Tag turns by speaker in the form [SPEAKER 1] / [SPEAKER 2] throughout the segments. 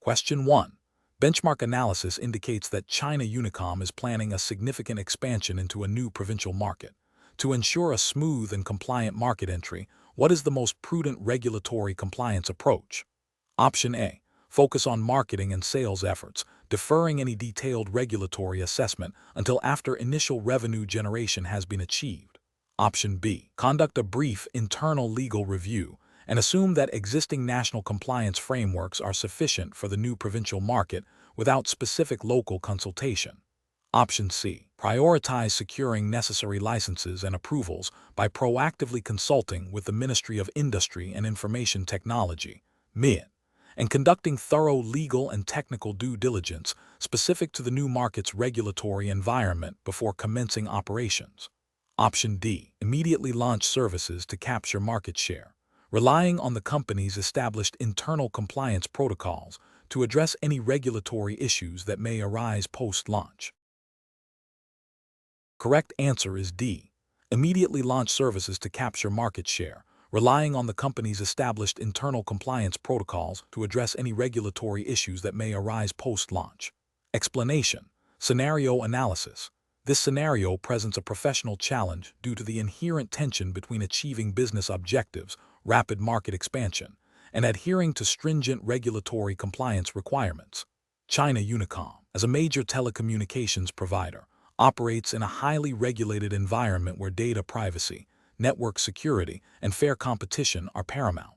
[SPEAKER 1] Question 1. Benchmark analysis indicates that China Unicom is planning a significant expansion into a new provincial market. To ensure a smooth and compliant market entry, what is the most prudent regulatory compliance approach? Option A. Focus on marketing and sales efforts, deferring any detailed regulatory assessment until after initial revenue generation has been achieved. Option B. Conduct a brief internal legal review and assume that existing national compliance frameworks are sufficient for the new provincial market without specific local consultation. Option C. Prioritize securing necessary licenses and approvals by proactively consulting with the Ministry of Industry and Information Technology, MIIT, and conducting thorough legal and technical due diligence specific to the new market's regulatory environment before commencing operations. Option D. Immediately launch services to capture market share, relying on the company's established internal compliance protocols to address any regulatory issues that may arise post-launch. Correct answer is D. Immediately launch services to capture market share, relying on the company's established internal compliance protocols to address any regulatory issues that may arise post-launch. Explanation. Scenario analysis. This scenario presents a professional challenge due to the inherent tension between achieving business objectives, rapid market expansion, and adhering to stringent regulatory compliance requirements. China Unicom, as a major telecommunications provider, operates in a highly regulated environment where data privacy, network security, and fair competition are paramount.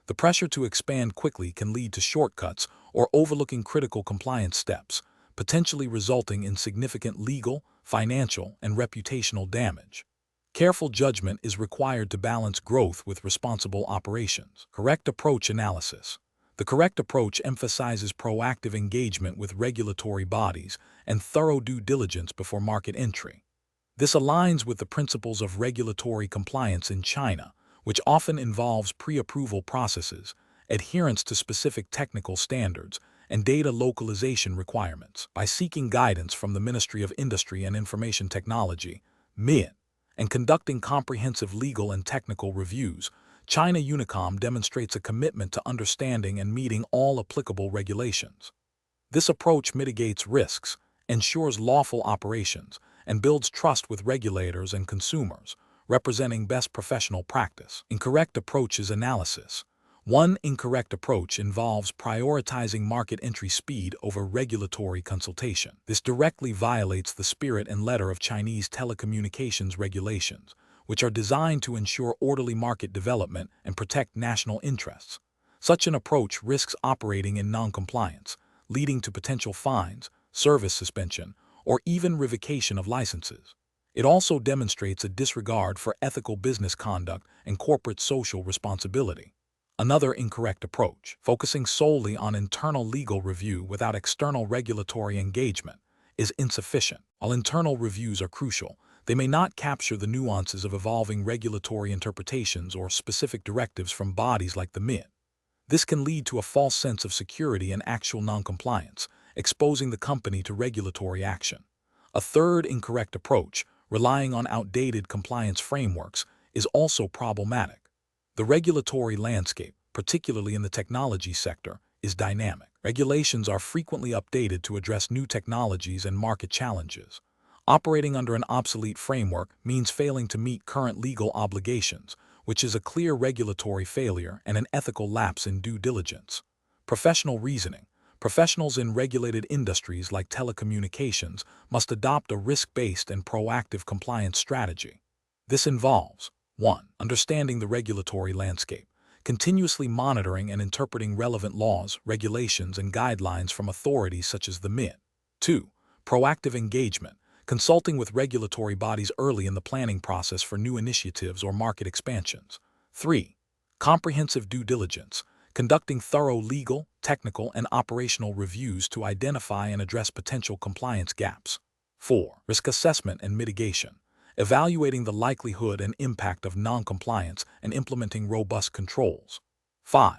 [SPEAKER 1] The pressure to expand quickly can lead to shortcuts or overlooking critical compliance steps, potentially resulting in significant legal, financial, and reputational damage. Careful judgment is required to balance growth with responsible operations. Correct approach analysis. The correct approach emphasizes proactive engagement with regulatory bodies and thorough due diligence before market entry. This aligns with the principles of regulatory compliance in China, which often involves pre-approval processes, adherence to specific technical standards, and data localization requirements. By seeking guidance from the Ministry of Industry and Information Technology, MIIT, and conducting comprehensive legal and technical reviews, China Unicom demonstrates a commitment to understanding and meeting all applicable regulations. This approach mitigates risks, ensures lawful operations, and builds trust with regulators and consumers, representing best professional practice. Incorrect approaches analysis. One incorrect approach involves prioritizing market entry speed over regulatory consultation. This directly violates the spirit and letter of Chinese telecommunications regulations, which are designed to ensure orderly market development and protect national interests. Such an approach risks operating in non-compliance, leading to potential fines, service suspension, or even revocation of licenses. It also demonstrates a disregard for ethical business conduct and corporate social responsibility. Another incorrect approach, focusing solely on internal legal review without external regulatory engagement, is insufficient. While internal reviews are crucial, they may not capture the nuances of evolving regulatory interpretations or specific directives from bodies like the MIIT. This can lead to a false sense of security and actual noncompliance, exposing the company to regulatory action. A third incorrect approach, relying on outdated compliance frameworks, is also problematic. The regulatory landscape, particularly in the technology sector, is dynamic. Regulations are frequently updated to address new technologies and market challenges. Operating under an obsolete framework means failing to meet current legal obligations, which is a clear regulatory failure and an ethical lapse in due diligence. Professional reasoning. Professionals in regulated industries like telecommunications must adopt a risk-based and proactive compliance strategy. This involves 1. Understanding the regulatory landscape, continuously monitoring and interpreting relevant laws, regulations, and guidelines from authorities such as the MIIT. 2. Proactive engagement, consulting with regulatory bodies early in the planning process for new initiatives or market expansions. 3. Comprehensive due diligence, conducting thorough legal, technical, and operational reviews to identify and address potential compliance gaps. 4. Risk assessment and mitigation, evaluating the likelihood and impact of non-compliance and implementing robust controls. 5.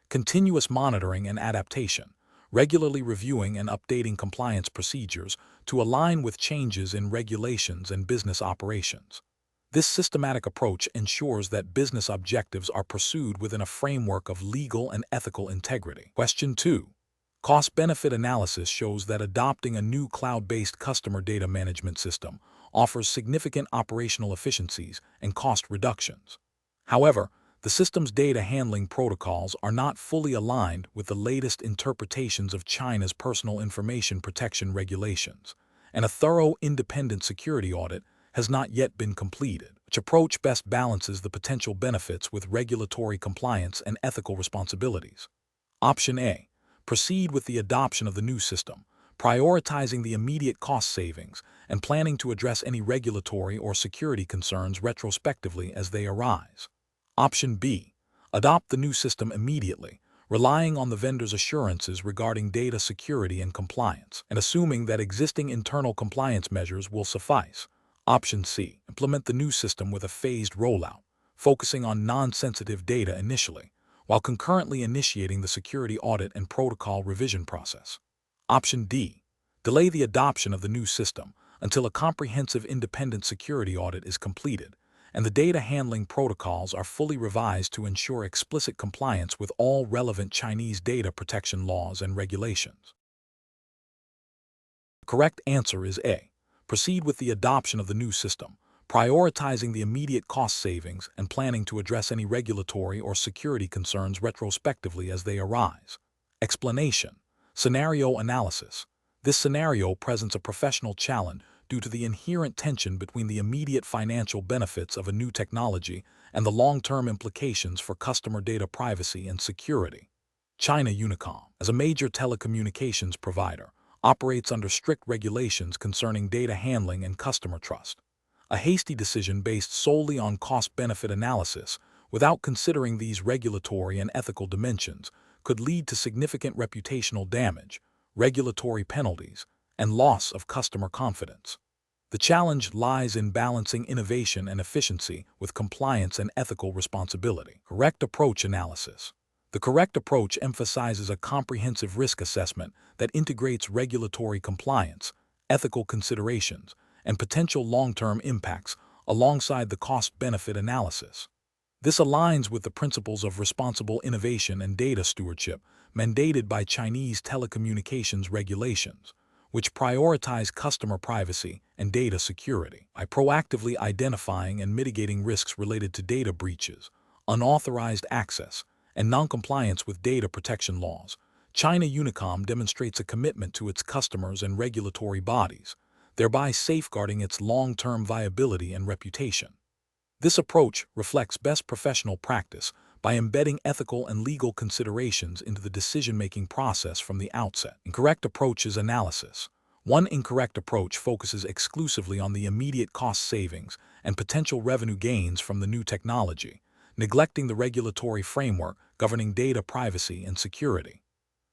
[SPEAKER 1] Continuous monitoring and adaptation, regularly reviewing and updating compliance procedures to align with changes in regulations and business operations. This systematic approach ensures that business objectives are pursued within a framework of legal and ethical integrity. Question 2. Cost-benefit analysis shows that adopting a new cloud-based customer data management system offers significant operational efficiencies and cost reductions. However, the system's data handling protocols are not fully aligned with the latest interpretations of China's personal information protection regulations, and a thorough independent security audit has not yet been completed. Which approach best balances the potential benefits with regulatory compliance and ethical responsibilities? Option A. Proceed with the adoption of the new system, prioritizing the immediate cost savings and planning to address any regulatory or security concerns retrospectively as they arise. Option B. Adopt the new system immediately, relying on the vendor's assurances regarding data security and compliance, and assuming that existing internal compliance measures will suffice. Option C. Implement the new system with a phased rollout, focusing on non-sensitive data initially, while concurrently initiating the security audit and protocol revision process. Option D. Delay the adoption of the new system until a comprehensive independent security audit is completed and the data handling protocols are fully revised to ensure explicit compliance with all relevant Chinese data protection laws and regulations. The correct answer is A. Proceed with the adoption of the new system, prioritizing the immediate cost savings and planning to address any regulatory or security concerns retrospectively as they arise. Explanation. Scenario analysis. This scenario presents a professional challenge due to the inherent tension between the immediate financial benefits of a new technology and the long-term implications for customer data privacy and security. China Unicom, as a major telecommunications provider, operates under strict regulations concerning data handling and customer trust. A hasty decision based solely on cost-benefit analysis, without considering these regulatory and ethical dimensions, could lead to significant reputational damage, regulatory penalties, and loss of customer confidence. The challenge lies in balancing innovation and efficiency with compliance and ethical responsibility. Correct approach analysis. The correct approach emphasizes a comprehensive risk assessment that integrates regulatory compliance, ethical considerations, and potential long-term impacts alongside the cost-benefit analysis. This aligns with the principles of responsible innovation and data stewardship mandated by Chinese telecommunications regulations, which prioritize customer privacy and data security. By proactively identifying and mitigating risks related to data breaches, unauthorized access, and noncompliance with data protection laws, China Unicom demonstrates a commitment to its customers and regulatory bodies, thereby safeguarding its long-term viability and reputation. This approach reflects best professional practice by embedding ethical and legal considerations into the decision-making process from the outset. Incorrect approach is analysis. One incorrect approach focuses exclusively on the immediate cost savings and potential revenue gains from the new technology, neglecting the regulatory framework governing data privacy and security.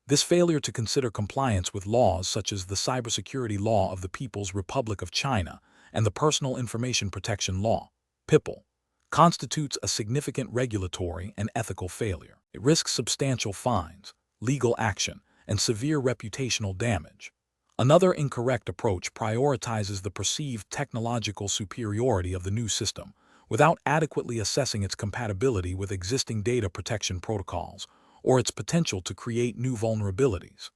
[SPEAKER 1] This failure to consider compliance with laws such as the Cybersecurity Law of the People's Republic of China and the Personal Information Protection Law, PIPL, constitutes a significant regulatory and ethical failure. It risks substantial fines, legal action, and severe reputational damage. Another incorrect approach prioritizes the perceived technological superiority of the new system without adequately assessing its compatibility with existing data protection protocols or its potential to create new vulnerabilities.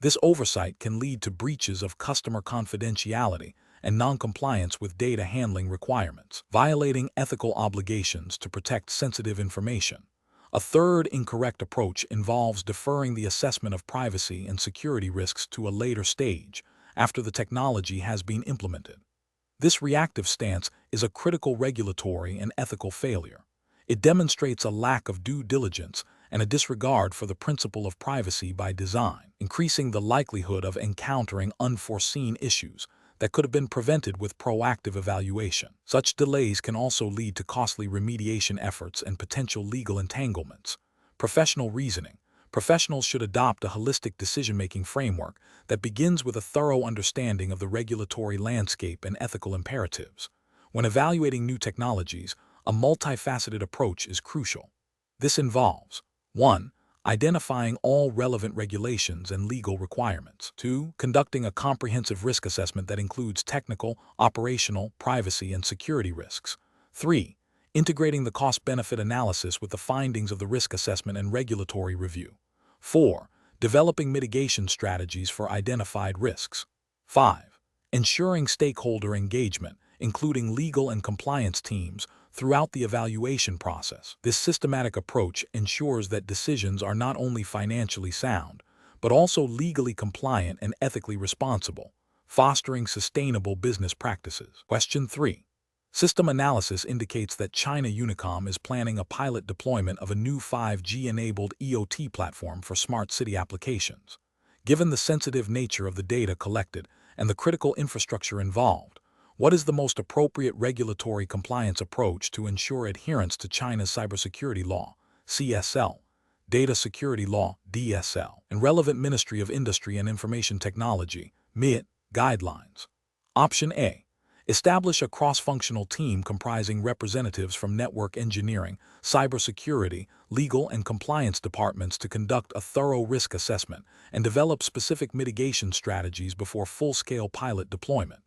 [SPEAKER 1] This oversight can lead to breaches of customer confidentiality and noncompliance with data handling requirements, violating ethical obligations to protect sensitive information. A third incorrect approach involves deferring the assessment of privacy and security risks to a later stage, after the technology has been implemented. This reactive stance is a critical regulatory and ethical failure. It demonstrates a lack of due diligence and a disregard for the principle of privacy by design, increasing the likelihood of encountering unforeseen issues that could have been prevented with proactive evaluation. Such delays can also lead to costly remediation efforts and potential legal entanglements. Professional reasoning. Professionals should adopt a holistic decision-making framework that begins with a thorough understanding of the regulatory landscape and ethical imperatives. When evaluating new technologies, a multifaceted approach is crucial. This involves 1. Identifying all relevant regulations and legal requirements. 2. Conducting a comprehensive risk assessment that includes technical, operational, privacy, and security risks. 3. Integrating the cost-benefit analysis with the findings of the risk assessment and regulatory review. 4. Developing mitigation strategies for identified risks. 5. Ensuring stakeholder engagement, including legal and compliance teams, throughout the evaluation process. This systematic approach ensures that decisions are not only financially sound, but also legally compliant and ethically responsible, fostering sustainable business practices. Question 3. System analysis indicates that China Unicom is planning a pilot deployment of a new 5G-enabled EOT platform for smart city applications. Given the sensitive nature of the data collected and the critical infrastructure involved, what is the most appropriate regulatory compliance approach to ensure adherence to China's cybersecurity law, CSL, data security law, DSL, and relevant Ministry of Industry and Information Technology, MIT, guidelines? Option A. Establish a cross-functional team comprising representatives from network engineering, cybersecurity, legal, and compliance departments to conduct a thorough risk assessment and develop specific mitigation strategies before full-scale pilot deployment.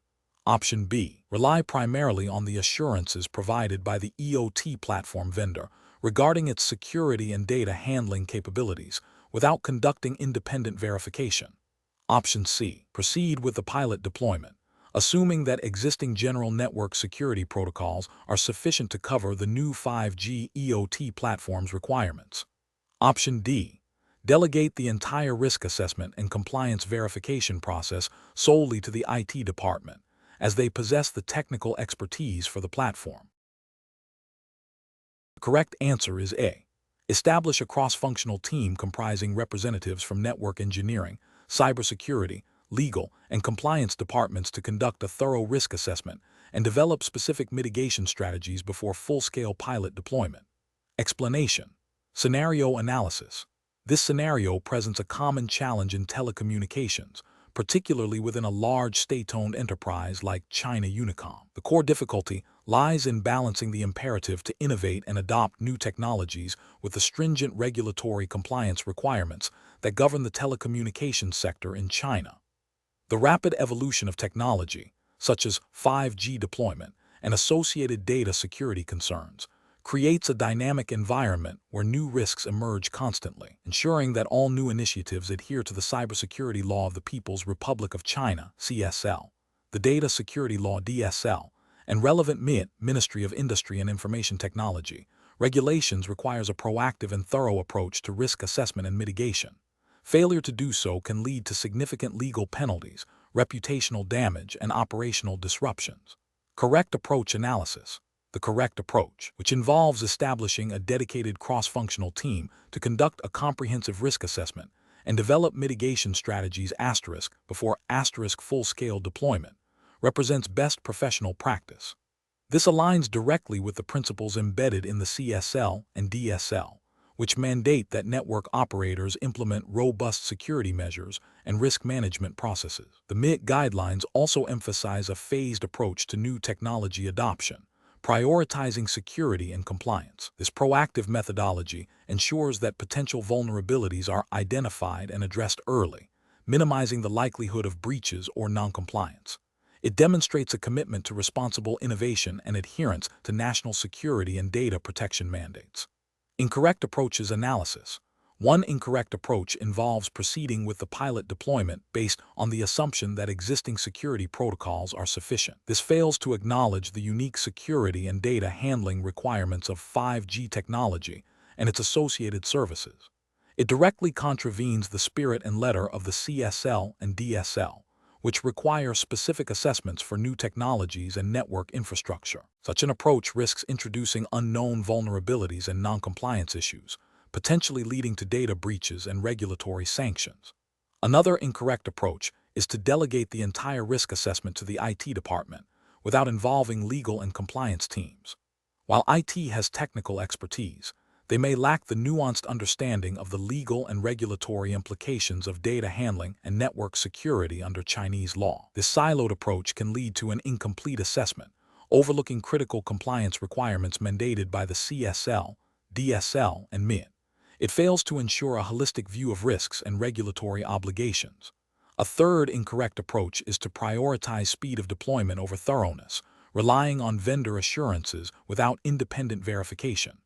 [SPEAKER 1] Option B. Rely primarily on the assurances provided by the EOT platform vendor regarding its security and data handling capabilities without conducting independent verification. Option C. Proceed with the pilot deployment, assuming that existing general network security protocols are sufficient to cover the new 5G EOT platform's requirements. Option D. Delegate the entire risk assessment and compliance verification process solely to the IT department, as they possess the technical expertise for the platform. The correct answer is A. Establish a cross-functional team comprising representatives from network engineering, cybersecurity, legal, and compliance departments to conduct a thorough risk assessment and develop specific mitigation strategies before full-scale pilot deployment. Explanation. Scenario analysis. This scenario presents a common challenge in telecommunications, particularly within a large state-owned enterprise like China Unicom. The core difficulty lies in balancing the imperative to innovate and adopt new technologies with the stringent regulatory compliance requirements that govern the telecommunications sector in China. The rapid evolution of technology, such as 5G deployment and associated data security concerns, creates a dynamic environment where new risks emerge constantly. Ensuring that all new initiatives adhere to the cybersecurity law of the People's Republic of China, CSL, the data security law, DSL, and relevant MIT, Ministry of Industry and Information Technology, regulations requires a proactive and thorough approach to risk assessment and mitigation. Failure to do so can lead to significant legal penalties, reputational damage, and operational disruptions. Correct approach analysis. The correct approach, which involves establishing a dedicated cross-functional team to conduct a comprehensive risk assessment and develop mitigation strategies before full-scale deployment, represents best professional practice. This aligns directly with the principles embedded in the CSL and DSL, which mandate that network operators implement robust security measures and risk management processes. The MIT guidelines also emphasize a phased approach to new technology adoption, prioritizing security and compliance. This proactive methodology ensures that potential vulnerabilities are identified and addressed early, minimizing the likelihood of breaches or noncompliance. It demonstrates a commitment to responsible innovation and adherence to national security and data protection mandates. Incorrect approaches analysis. One incorrect approach involves proceeding with the pilot deployment based on the assumption that existing security protocols are sufficient. This fails to acknowledge the unique security and data handling requirements of 5G technology and its associated services. It directly contravenes the spirit and letter of the CSL and DSL, which require specific assessments for new technologies and network infrastructure. Such an approach risks introducing unknown vulnerabilities and noncompliance issues, potentially leading to data breaches and regulatory sanctions. Another incorrect approach is to delegate the entire risk assessment to the IT department without involving legal and compliance teams. While IT has technical expertise, they may lack the nuanced understanding of the legal and regulatory implications of data handling and network security under Chinese law. This siloed approach can lead to an incomplete assessment, overlooking critical compliance requirements mandated by the CSL, DSL, and MIT. It fails to ensure a holistic view of risks and regulatory obligations. A third incorrect approach is to prioritize speed of deployment over thoroughness, relying on vendor assurances without independent verification.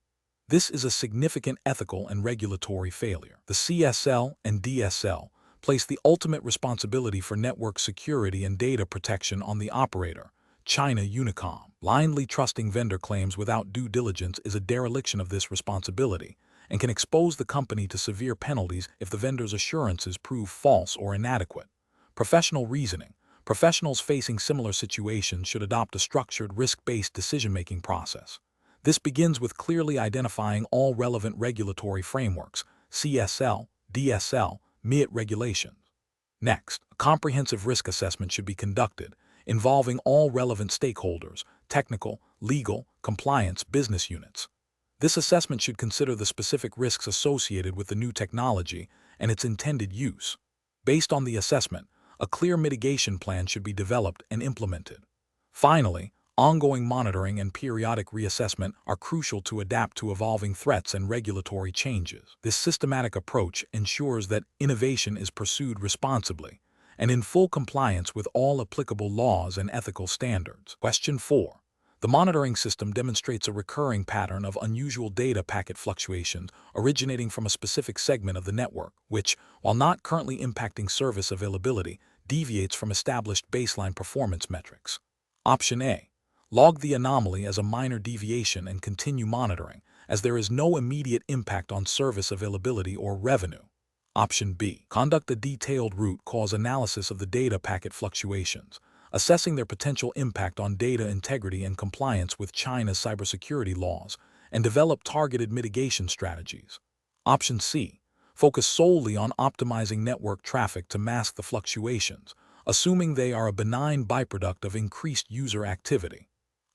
[SPEAKER 1] This is a significant ethical and regulatory failure. The CSL and DSL place the ultimate responsibility for network security and data protection on the operator, China Unicom. Blindly trusting vendor claims without due diligence is a dereliction of this responsibility and can expose the company to severe penalties if the vendor's assurances prove false or inadequate. Professional reasoning. Professionals facing similar situations should adopt a structured, risk-based decision-making process. This begins with clearly identifying all relevant regulatory frameworks, CSL, DSL, MIT regulations. Next, a comprehensive risk assessment should be conducted, involving all relevant stakeholders, technical, legal, compliance, business units. This assessment should consider the specific risks associated with the new technology and its intended use. Based on the assessment, a clear mitigation plan should be developed and implemented. Finally, ongoing monitoring and periodic reassessment are crucial to adapt to evolving threats and regulatory changes. This systematic approach ensures that innovation is pursued responsibly and in full compliance with all applicable laws and ethical standards. Question 4. The monitoring system demonstrates a recurring pattern of unusual data packet fluctuations originating from a specific segment of the network, which, while not currently impacting service availability, deviates from established baseline performance metrics. Option A. Log the anomaly as a minor deviation and continue monitoring, as there is no immediate impact on service availability or revenue. Option B. Conduct a detailed root cause analysis of the data packet fluctuations, assessing their potential impact on data integrity and compliance with China's cybersecurity laws, and develop targeted mitigation strategies. Option C. Focus solely on optimizing network traffic to mask the fluctuations, assuming they are a benign byproduct of increased user activity.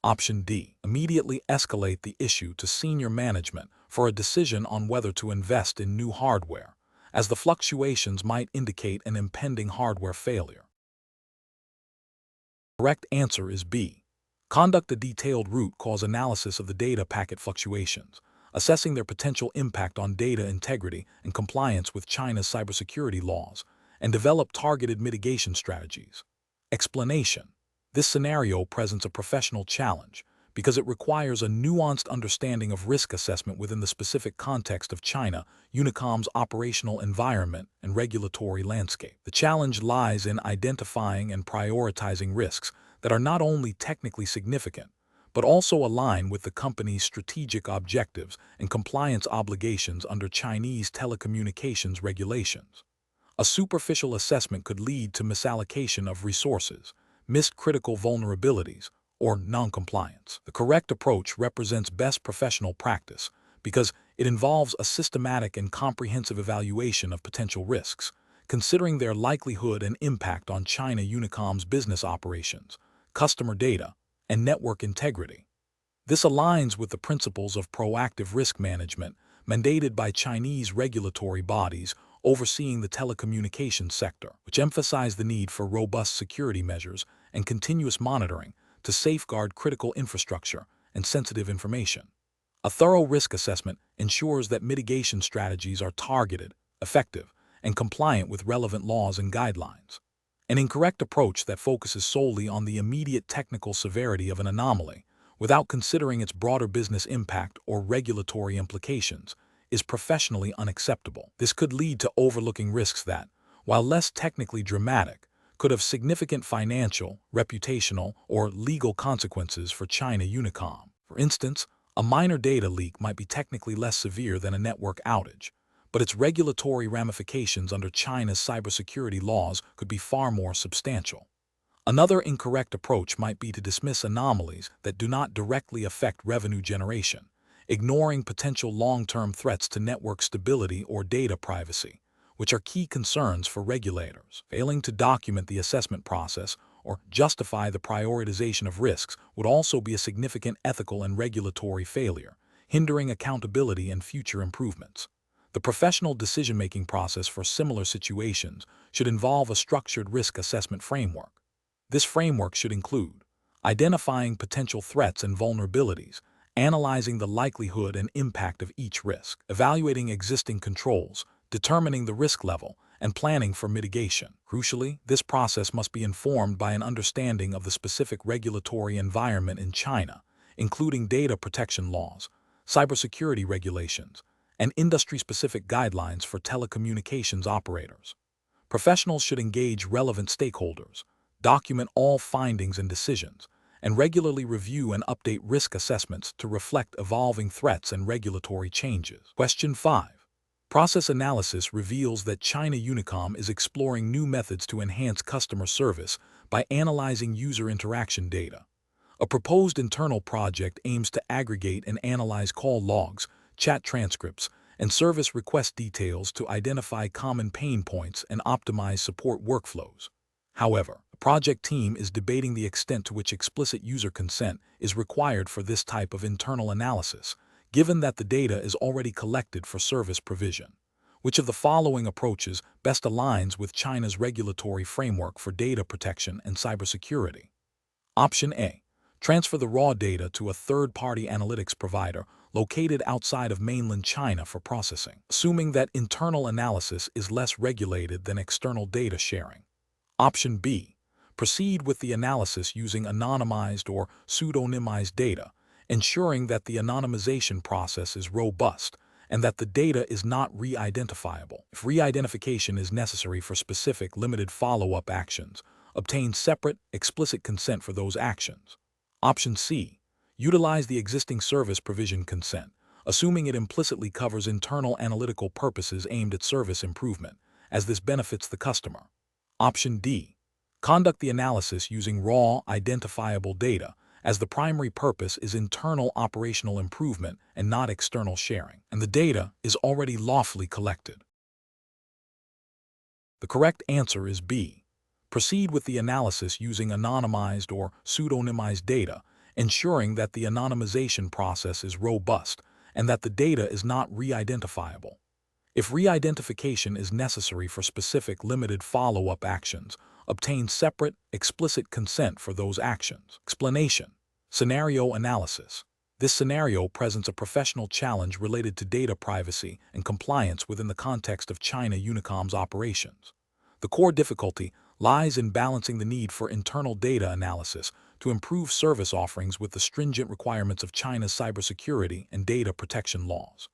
[SPEAKER 1] Option D. Immediately escalate the issue to senior management for a decision on whether to invest in new hardware, as the fluctuations might indicate an impending hardware failure. The correct answer is B. Conduct a detailed root cause analysis of the data packet fluctuations, assessing their potential impact on data integrity and compliance with China's cybersecurity laws, and develop targeted mitigation strategies. Explanation. This scenario presents a professional challenge because it requires a nuanced understanding of risk assessment within the specific context of China, Unicom's operational environment and regulatory landscape. The challenge lies in identifying and prioritizing risks that are not only technically significant, but also align with the company's strategic objectives and compliance obligations under Chinese telecommunications regulations. A superficial assessment could lead to misallocation of resources, missed critical vulnerabilities, or non-compliance. The correct approach represents best professional practice because it involves a systematic and comprehensive evaluation of potential risks, considering their likelihood and impact on China Unicom's business operations, customer data, and network integrity. This aligns with the principles of proactive risk management mandated by Chinese regulatory bodies overseeing the telecommunications sector, which emphasize the need for robust security measures and continuous monitoring to safeguard critical infrastructure and sensitive information. A thorough risk assessment ensures that mitigation strategies are targeted, effective, and compliant with relevant laws and guidelines. An incorrect approach that focuses solely on the immediate technical severity of an anomaly without considering its broader business impact or regulatory implications is professionally unacceptable. This could lead to overlooking risks that, while less technically dramatic, could have significant financial, reputational, or legal consequences for China Unicom. For instance, a minor data leak might be technically less severe than a network outage, but its regulatory ramifications under China's cybersecurity laws could be far more substantial. Another incorrect approach might be to dismiss anomalies that do not directly affect revenue generation, ignoring potential long-term threats to network stability or data privacy, which are key concerns for regulators. Failing to document the assessment process or justify the prioritization of risks would also be a significant ethical and regulatory failure, hindering accountability and future improvements. The professional decision-making process for similar situations should involve a structured risk assessment framework. This framework should include identifying potential threats and vulnerabilities, analyzing the likelihood and impact of each risk, evaluating existing controls, determining the risk level, and planning for mitigation. Crucially, this process must be informed by an understanding of the specific regulatory environment in China, including data protection laws, cybersecurity regulations, and industry-specific guidelines for telecommunications operators. Professionals should engage relevant stakeholders, document all findings and decisions, and regularly review and update risk assessments to reflect evolving threats and regulatory changes. Question 5. Process analysis reveals that China Unicom is exploring new methods to enhance customer service by analyzing user interaction data. A proposed internal project aims to aggregate and analyze call logs, chat transcripts, and service request details to identify common pain points and optimize support workflows. However, the project team is debating the extent to which explicit user consent is required for this type of internal analysis, given that the data is already collected for service provision. Which of the following approaches best aligns with China's regulatory framework for data protection and cybersecurity? Option A. Transfer the raw data to a third-party analytics provider located outside of mainland China for processing, assuming that internal analysis is less regulated than external data sharing. Option B. Proceed with the analysis using anonymized or pseudonymized data, ensuring that the anonymization process is robust and that the data is not re-identifiable. If re-identification is necessary for specific limited follow-up actions, obtain separate, explicit consent for those actions. Option C. Utilize the existing service provision consent, assuming it implicitly covers internal analytical purposes aimed at service improvement, as this benefits the customer. Option D. Conduct the analysis using raw, identifiable data, as the primary purpose is internal operational improvement and not external sharing, and the data is already lawfully collected. The correct answer is B. Proceed with the analysis using anonymized or pseudonymized data, ensuring that the anonymization process is robust and that the data is not re-identifiable. If re-identification is necessary for specific limited follow-up actions, obtain separate, explicit consent for those actions. Explanation. Scenario analysis. This scenario presents a professional challenge related to data privacy and compliance within the context of China Unicom's operations. The core difficulty lies in balancing the need for internal data analysis to improve service offerings with the stringent requirements of China's cybersecurity and data protection laws.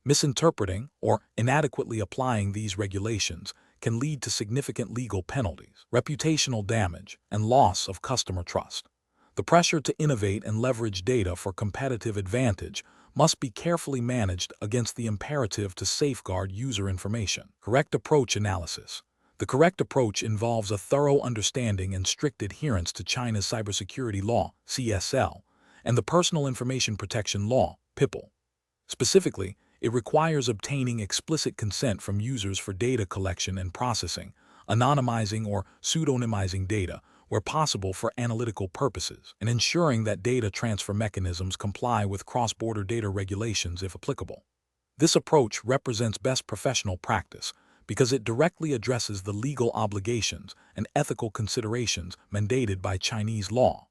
[SPEAKER 1] Misinterpreting or inadequately applying these regulations can lead to significant legal penalties, reputational damage, and loss of customer trust. The pressure to innovate and leverage data for competitive advantage must be carefully managed against the imperative to safeguard user information. Correct approach analysis. The correct approach involves a thorough understanding and strict adherence to China's cybersecurity law, CSL, and the Personal Information Protection Law, PIPL. Specifically, it requires obtaining explicit consent from users for data collection and processing, anonymizing or pseudonymizing data where possible for analytical purposes, and ensuring that data transfer mechanisms comply with cross-border data regulations if applicable. This approach represents best professional practice because it directly addresses the legal obligations and ethical considerations mandated by Chinese law.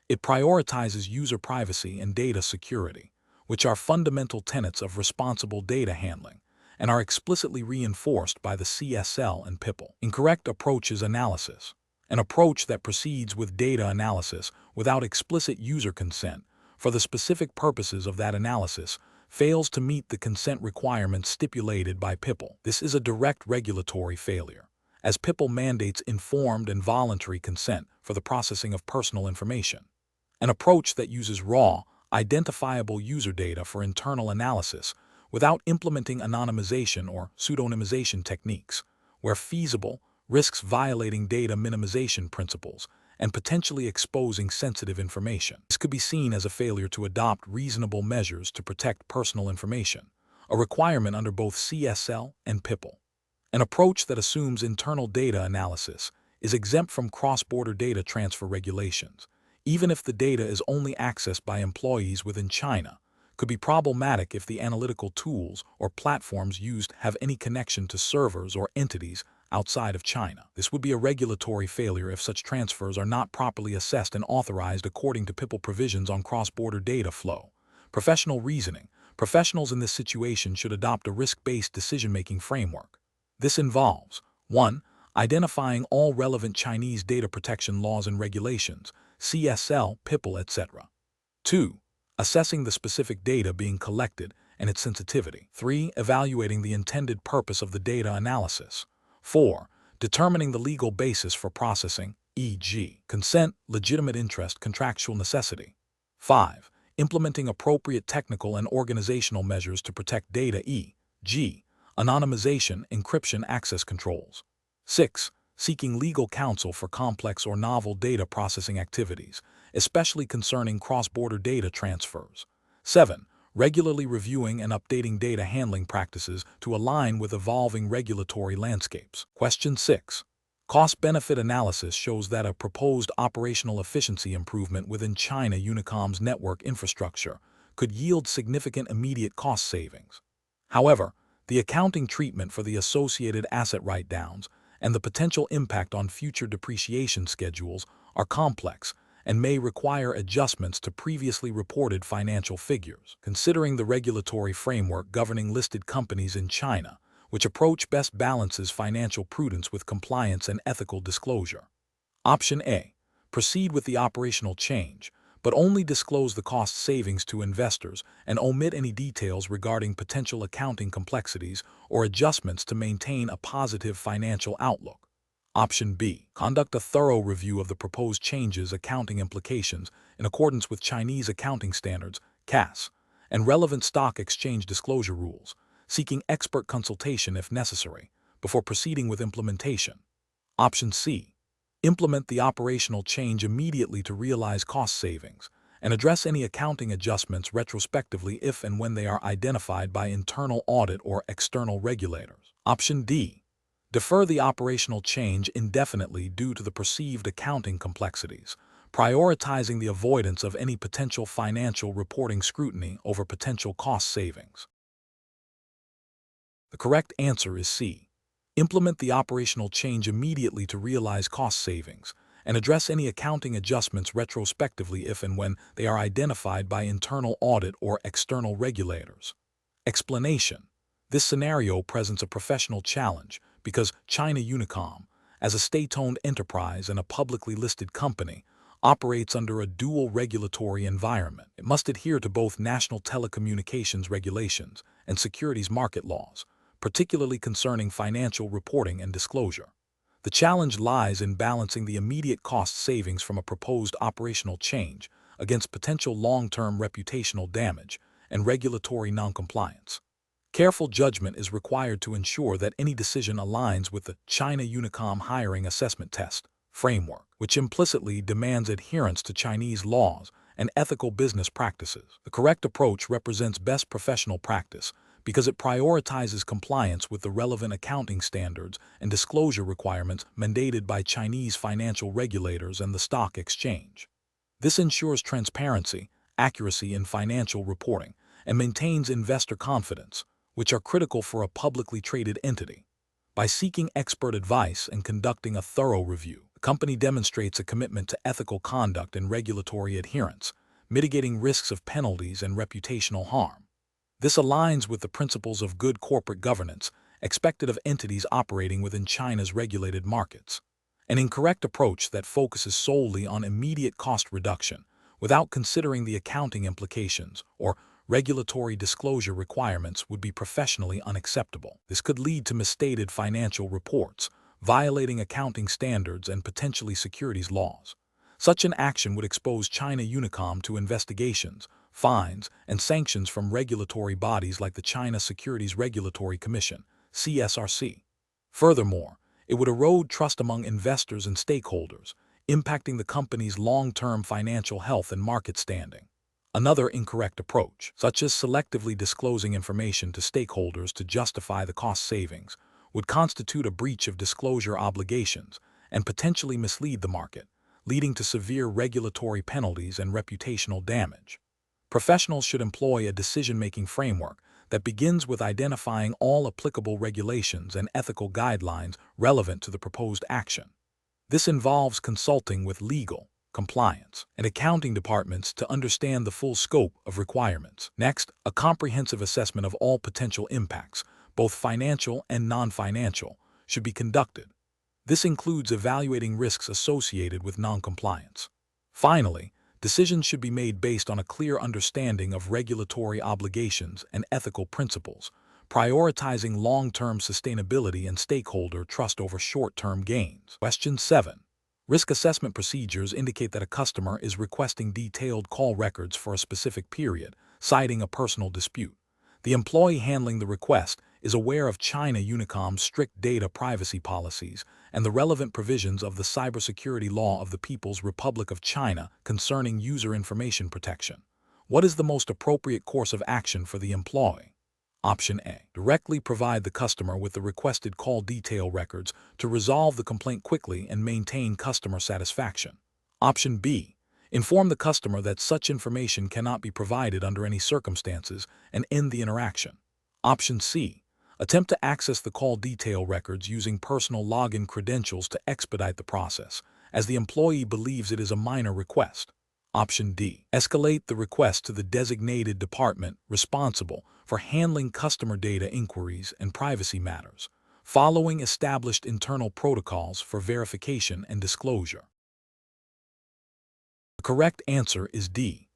[SPEAKER 1] It prioritizes user privacy and data security, which are fundamental tenets of responsible data handling and are explicitly reinforced by the CSL and PIPL. Incorrect approach is analysis. An approach that proceeds with data analysis without explicit user consent for the specific purposes of that analysis fails to meet the consent requirements stipulated by PIPL. This is a direct regulatory failure, as PIPL mandates informed and voluntary consent for the processing of personal information. An approach that uses raw, identifiable user data for internal analysis without implementing anonymization or pseudonymization techniques, where feasible, risks violating data minimization principles and potentially exposing sensitive information. This could be seen as a failure to adopt reasonable measures to protect personal information, a requirement under both CSL and PIPL. An approach that assumes internal data analysis is exempt from cross-border data transfer regulations, even if the data is only accessed by employees within China, could be problematic if the analytical tools or platforms used have any connection to servers or entities outside of China. This would be a regulatory failure if such transfers are not properly assessed and authorized according to PIPL provisions on cross-border data flow. Professional reasoning. Professionals in this situation should adopt a risk-based decision-making framework. This involves 1. Identifying all relevant Chinese data protection laws and regulations, CSL, PIPL, etc. 2. assessing the specific data being collected and its sensitivity. 3. Evaluating the intended purpose of the data analysis. 4. Determining the legal basis for processing, e.g., consent, legitimate interest, contractual necessity. 5. Implementing appropriate technical and organizational measures to protect data, e.g., anonymization, encryption, access controls. 6. Seeking legal counsel for complex or novel data processing activities, especially concerning cross-border data transfers. 7. Regularly reviewing and updating data handling practices to align with evolving regulatory landscapes. Question 6. Cost-benefit analysis shows that a proposed operational efficiency improvement within China Unicom's network infrastructure could yield significant immediate cost savings. However, the accounting treatment for the associated asset write-downs and the potential impact on future depreciation schedules are complex and may require adjustments to previously reported financial figures. Considering the regulatory framework governing listed companies in China, which approach best balances financial prudence with compliance and ethical disclosure. Option A. Proceed with the operational change, but only disclose the cost savings to investors and omit any details regarding potential accounting complexities or adjustments to maintain a positive financial outlook. Option B. Conduct a thorough review of the proposed changes' accounting implications in accordance with Chinese accounting standards, CAS, and relevant stock exchange disclosure rules, seeking expert consultation if necessary, before proceeding with implementation. Option C. Implement the operational change immediately to realize cost savings, and address any accounting adjustments retrospectively if and when they are identified by internal audit or external regulators. Option D. Defer the operational change indefinitely due to the perceived accounting complexities, prioritizing the avoidance of any potential financial reporting scrutiny over potential cost savings. The correct answer is C. Implement the operational change immediately to realize cost savings, and address any accounting adjustments retrospectively if and when they are identified by internal audit or external regulators. Explanation: this scenario presents a professional challenge because China Unicom, as a state-owned enterprise and a publicly listed company, operates under a dual regulatory environment. It must adhere to both national telecommunications regulations and securities market laws, particularly concerning financial reporting and disclosure. The challenge lies in balancing the immediate cost savings from a proposed operational change against potential long-term reputational damage and regulatory noncompliance. Careful judgment is required to ensure that any decision aligns with the China Unicom hiring assessment test framework, which implicitly demands adherence to Chinese laws and ethical business practices. The correct approach represents best professional practice because it prioritizes compliance with the relevant accounting standards and disclosure requirements mandated by Chinese financial regulators and the stock exchange. This ensures transparency, accuracy in financial reporting, and maintains investor confidence, which are critical for a publicly traded entity. By seeking expert advice and conducting a thorough review, the company demonstrates a commitment to ethical conduct and regulatory adherence, mitigating risks of penalties and reputational harm. This aligns with the principles of good corporate governance expected of entities operating within China's regulated markets. An incorrect approach that focuses solely on immediate cost reduction without considering the accounting implications or regulatory disclosure requirements would be professionally unacceptable. This could lead to misstated financial reports, violating accounting standards and potentially securities laws. Such an action would expose China Unicom to investigations, fines, and sanctions from regulatory bodies like the China Securities Regulatory Commission, CSRC. Furthermore, it would erode trust among investors and stakeholders, impacting the company's long-term financial health and market standing. Another incorrect approach, such as selectively disclosing information to stakeholders to justify the cost savings, would constitute a breach of disclosure obligations and potentially mislead the market, leading to severe regulatory penalties and reputational damage. Professionals should employ a decision-making framework that begins with identifying all applicable regulations and ethical guidelines relevant to the proposed action. This involves consulting with legal, compliance, and accounting departments to understand the full scope of requirements. Next, a comprehensive assessment of all potential impacts, both financial and non-financial, should be conducted. This includes evaluating risks associated with non-compliance. Finally, Decisions should be made based on a clear understanding of regulatory obligations and ethical principles, prioritizing long-term sustainability and stakeholder trust over short-term gains. Question 7. Risk assessment procedures indicate that a customer is requesting detailed call records for a specific period, citing a personal dispute. The employee handling the request is aware of China Unicom's strict data privacy policies and the relevant provisions of the cybersecurity law of the People's Republic of China concerning user information protection. What is the most appropriate course of action for the employee? Option A. Directly provide the customer with the requested call detail records to resolve the complaint quickly and maintain customer satisfaction. Option B. Inform the customer that such information cannot be provided under any circumstances and end the interaction. Option C. Attempt to access the call detail records using personal login credentials to expedite the process, as the employee believes it is a minor request. Option D. Escalate the request to the designated department responsible for handling customer data inquiries and privacy matters, following established internal protocols for verification and disclosure. The correct answer is D.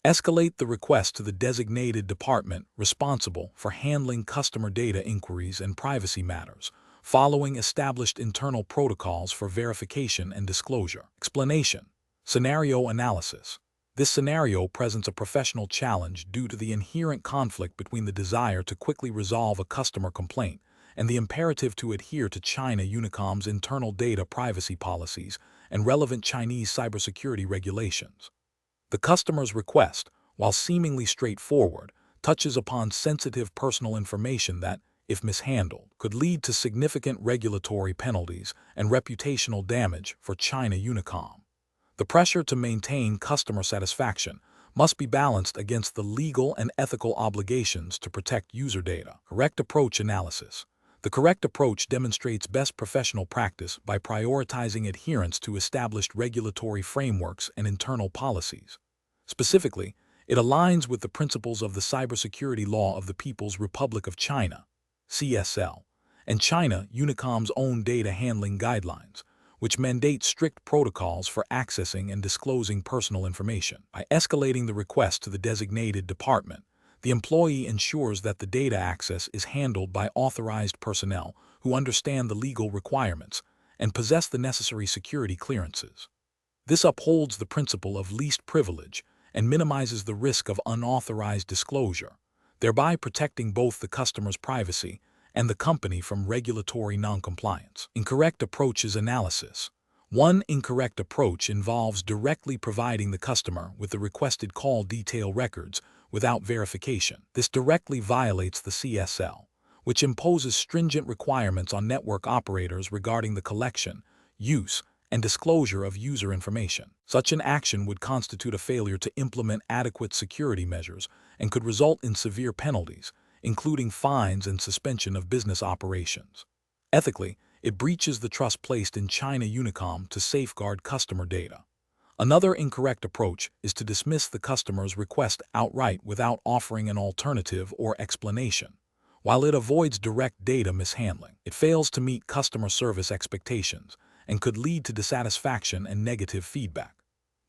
[SPEAKER 1] Escalate the request to the designated department responsible for handling customer data inquiries and privacy matters, following established internal protocols for verification and disclosure. Explanation. Scenario analysis. This scenario presents a professional challenge due to the inherent conflict between the desire to quickly resolve a customer complaint and the imperative to adhere to China Unicom's internal data privacy policies and relevant Chinese cybersecurity regulations. The customer's request, while seemingly straightforward, touches upon sensitive personal information that, if mishandled, could lead to significant regulatory penalties and reputational damage for China Unicom. The pressure to maintain customer satisfaction must be balanced against the legal and ethical obligations to protect user data. Correct approach analysis. The correct approach demonstrates best professional practice by prioritizing adherence to established regulatory frameworks and internal policies. Specifically, it aligns with the principles of the Cybersecurity Law of the People's Republic of China, CSL, and China Unicom's own data handling guidelines, which mandate strict protocols for accessing and disclosing personal information. By escalating the request to the designated department, the employee ensures that the data access is handled by authorized personnel who understand the legal requirements and possess the necessary security clearances. This upholds the principle of least privilege and minimizes the risk of unauthorized disclosure, thereby protecting both the customer's privacy and the company from regulatory noncompliance. Incorrect approaches analysis. One incorrect approach involves directly providing the customer with the requested call detail records without verification. This directly violates the CSL, which imposes stringent requirements on network operators regarding the collection, use, and disclosure of user information. Such an action would constitute a failure to implement adequate security measures and could result in severe penalties, including fines and suspension of business operations. Ethically, it breaches the trust placed in China Unicom to safeguard customer data. Another incorrect approach is to dismiss the customer's request outright without offering an alternative or explanation. While it avoids direct data mishandling, it fails to meet customer service expectations and could lead to dissatisfaction and negative feedback.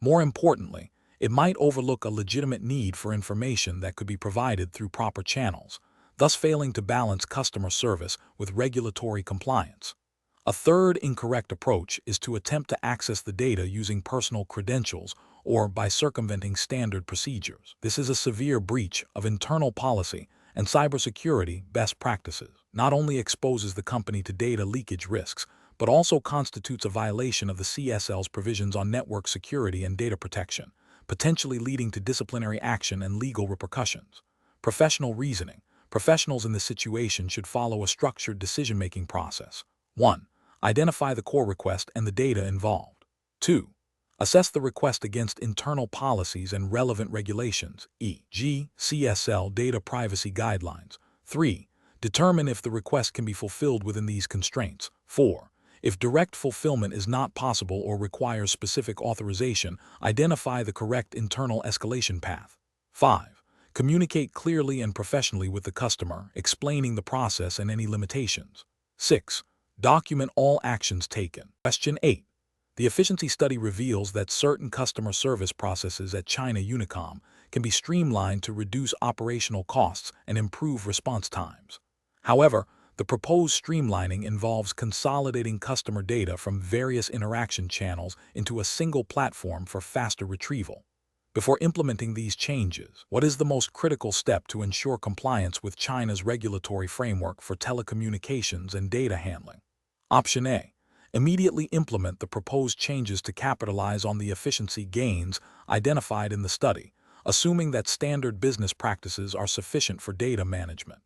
[SPEAKER 1] More importantly, it might overlook a legitimate need for information that could be provided through proper channels, thus failing to balance customer service with regulatory compliance. A third incorrect approach is to attempt to access the data using personal credentials or by circumventing standard procedures. This is a severe breach of internal policy and cybersecurity best practices. Not only exposes the company to data leakage risks, but also constitutes a violation of the CSL's provisions on network security and data protection, potentially leading to disciplinary action and legal repercussions. Professional reasoning. Professionals in this situation should follow a structured decision-making process. 1. Identify the core request and the data involved. 2. Assess the request against internal policies and relevant regulations, e.g., CSL data privacy guidelines. 3. Determine if the request can be fulfilled within these constraints. 4. If direct fulfillment is not possible or requires specific authorization, identify the correct internal escalation path. 5. Communicate clearly and professionally with the customer, explaining the process and any limitations. 6. Document all actions taken. Question 8. The efficiency study reveals that certain customer service processes at China Unicom can be streamlined to reduce operational costs and improve response times. However, the proposed streamlining involves consolidating customer data from various interaction channels into a single platform for faster retrieval. Before implementing these changes, what is the most critical step to ensure compliance with China's regulatory framework for telecommunications and data handling? Option A. Immediately implement the proposed changes to capitalize on the efficiency gains identified in the study, assuming that standard business practices are sufficient for data management.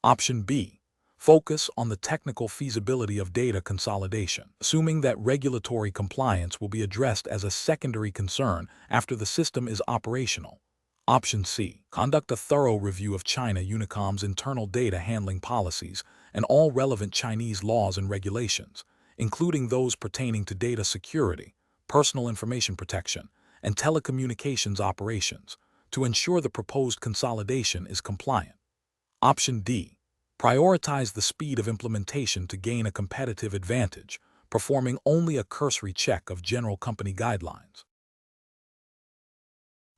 [SPEAKER 1] Option B. Focus on the technical feasibility of data consolidation, assuming that regulatory compliance will be addressed as a secondary concern after the system is operational. Option C. Conduct a thorough review of China Unicom's internal data handling policies and all relevant Chinese laws and regulations, including those pertaining to data security, personal information protection, and telecommunications operations, to ensure the proposed consolidation is compliant. Option D. Prioritize the speed of implementation to gain a competitive advantage, performing only a cursory check of general company guidelines.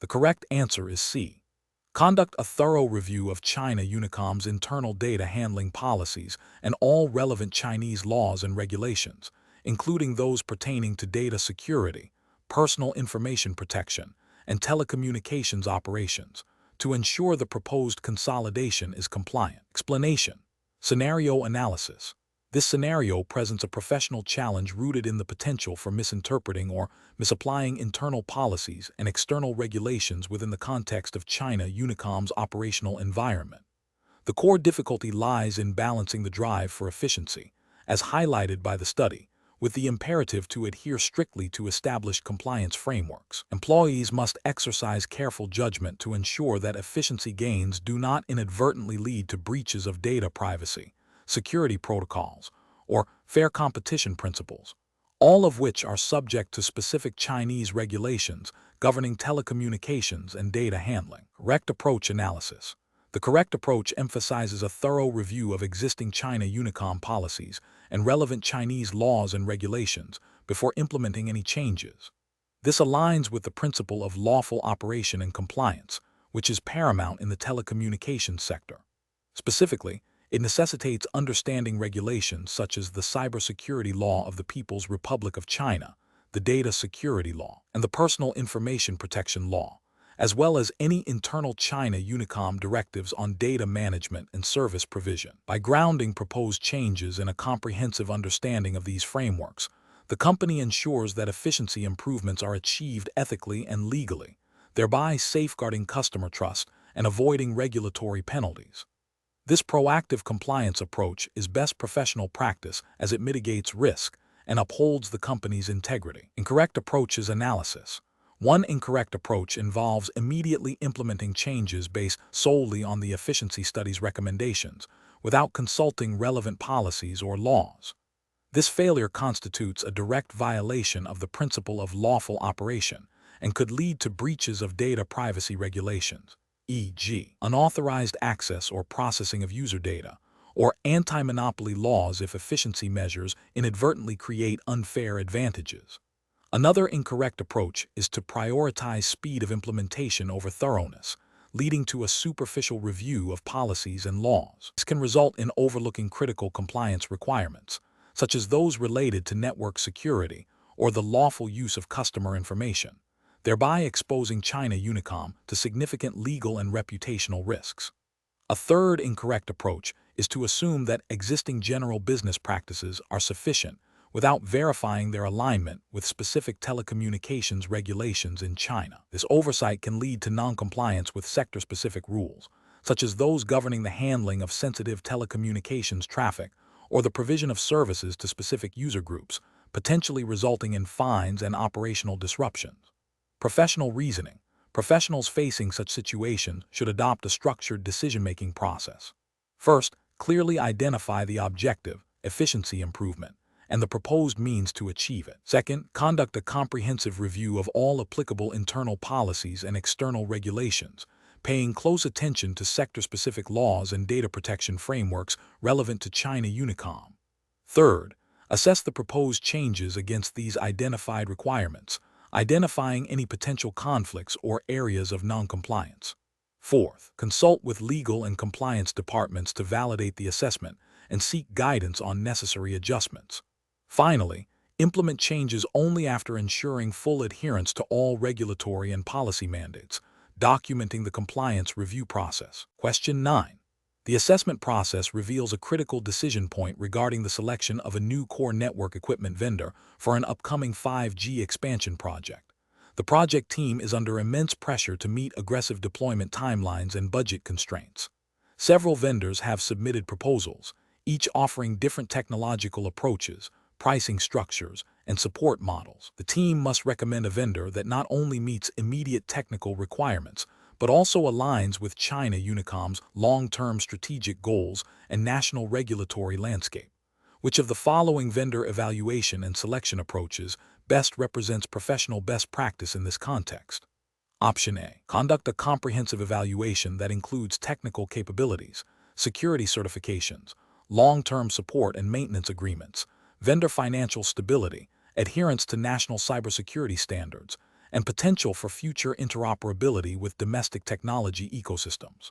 [SPEAKER 1] The correct answer is C. Conduct a thorough review of China Unicom's internal data handling policies and all relevant Chinese laws and regulations, including those pertaining to data security, personal information protection, and telecommunications operations, to ensure the proposed consolidation is compliant. Explanation. Scenario analysis. This scenario presents a professional challenge rooted in the potential for misinterpreting or misapplying internal policies and external regulations within the context of China Unicom's operational environment. The core difficulty lies in balancing the drive for efficiency, as highlighted by the study, with the imperative to adhere strictly to established compliance frameworks. Employees must exercise careful judgment to ensure that efficiency gains do not inadvertently lead to breaches of data privacy, security protocols, or fair competition principles, all of which are subject to specific Chinese regulations governing telecommunications and data handling. Correct approach analysis. The correct approach emphasizes a thorough review of existing China Unicom policies and relevant Chinese laws and regulations before implementing any changes. This aligns with the principle of lawful operation and compliance, which is paramount in the telecommunications sector. Specifically, it necessitates understanding regulations such as the Cybersecurity Law of the People's Republic of China, the Data Security Law, and the Personal Information Protection Law, as well as any internal China Unicom directives on data management and service provision. By grounding proposed changes in a comprehensive understanding of these frameworks, the company ensures that efficiency improvements are achieved ethically and legally, thereby safeguarding customer trust and avoiding regulatory penalties. This proactive compliance approach is best professional practice as it mitigates risk and upholds the company's integrity. Incorrect approaches analysis. One incorrect approach involves immediately implementing changes based solely on the efficiency study's recommendations, without consulting relevant policies or laws. This failure constitutes a direct violation of the principle of lawful operation and could lead to breaches of data privacy regulations, e.g., unauthorized access or processing of user data, or anti-monopoly laws if efficiency measures inadvertently create unfair advantages. Another incorrect approach is to prioritize speed of implementation over thoroughness, leading to a superficial review of policies and laws. This can result in overlooking critical compliance requirements, such as those related to network security or the lawful use of customer information, thereby exposing China Unicom to significant legal and reputational risks. A third incorrect approach is to assume that existing general business practices are sufficient without verifying their alignment with specific telecommunications regulations in China. This oversight can lead to non-compliance with sector-specific rules, such as those governing the handling of sensitive telecommunications traffic or the provision of services to specific user groups, potentially resulting in fines and operational disruptions. Professional reasoning. Professionals facing such situations should adopt a structured decision-making process. First, clearly identify the objective, efficiency improvement, and the proposed means to achieve it. Second, conduct a comprehensive review of all applicable internal policies and external regulations, paying close attention to sector-specific laws and data protection frameworks relevant to China Unicom. Third, Assess the proposed changes against these identified requirements, identifying any potential conflicts or areas of noncompliance. Fourth, consult with legal and compliance departments to validate the assessment and seek guidance on necessary adjustments. Finally, implement changes only after ensuring full adherence to all regulatory and policy mandates, documenting the compliance review process. Question 9. The assessment process reveals a critical decision point regarding the selection of a new core network equipment vendor for an upcoming 5G expansion project. The project team is under immense pressure to meet aggressive deployment timelines and budget constraints. Several vendors have submitted proposals, each offering different technological approaches, pricing structures, and support models. The team must recommend a vendor that not only meets immediate technical requirements, but also aligns with China Unicom's long-term strategic goals and national regulatory landscape. Which of the following vendor evaluation and selection approaches best represents professional best practice in this context? Option A. Conduct a comprehensive evaluation that includes technical capabilities, security certifications, long-term support and maintenance agreements, vendor financial stability, adherence to national cybersecurity standards, and potential for future interoperability with domestic technology ecosystems.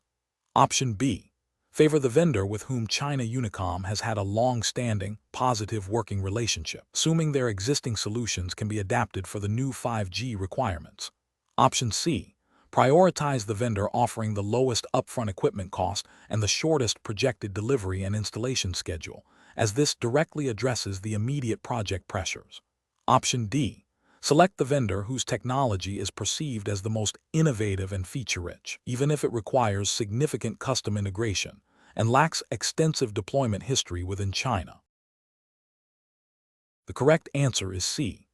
[SPEAKER 1] Option B. Favor the vendor with whom China Unicom has had a long-standing, positive working relationship, assuming their existing solutions can be adapted for the new 5G requirements. Option C. Prioritize the vendor offering the lowest upfront equipment cost and the shortest projected delivery and installation schedule, as this directly addresses the immediate project pressures. Option D. Select the vendor whose technology is perceived as the most innovative and feature-rich, even if it requires significant custom integration and lacks extensive deployment history within China. The correct answer is C.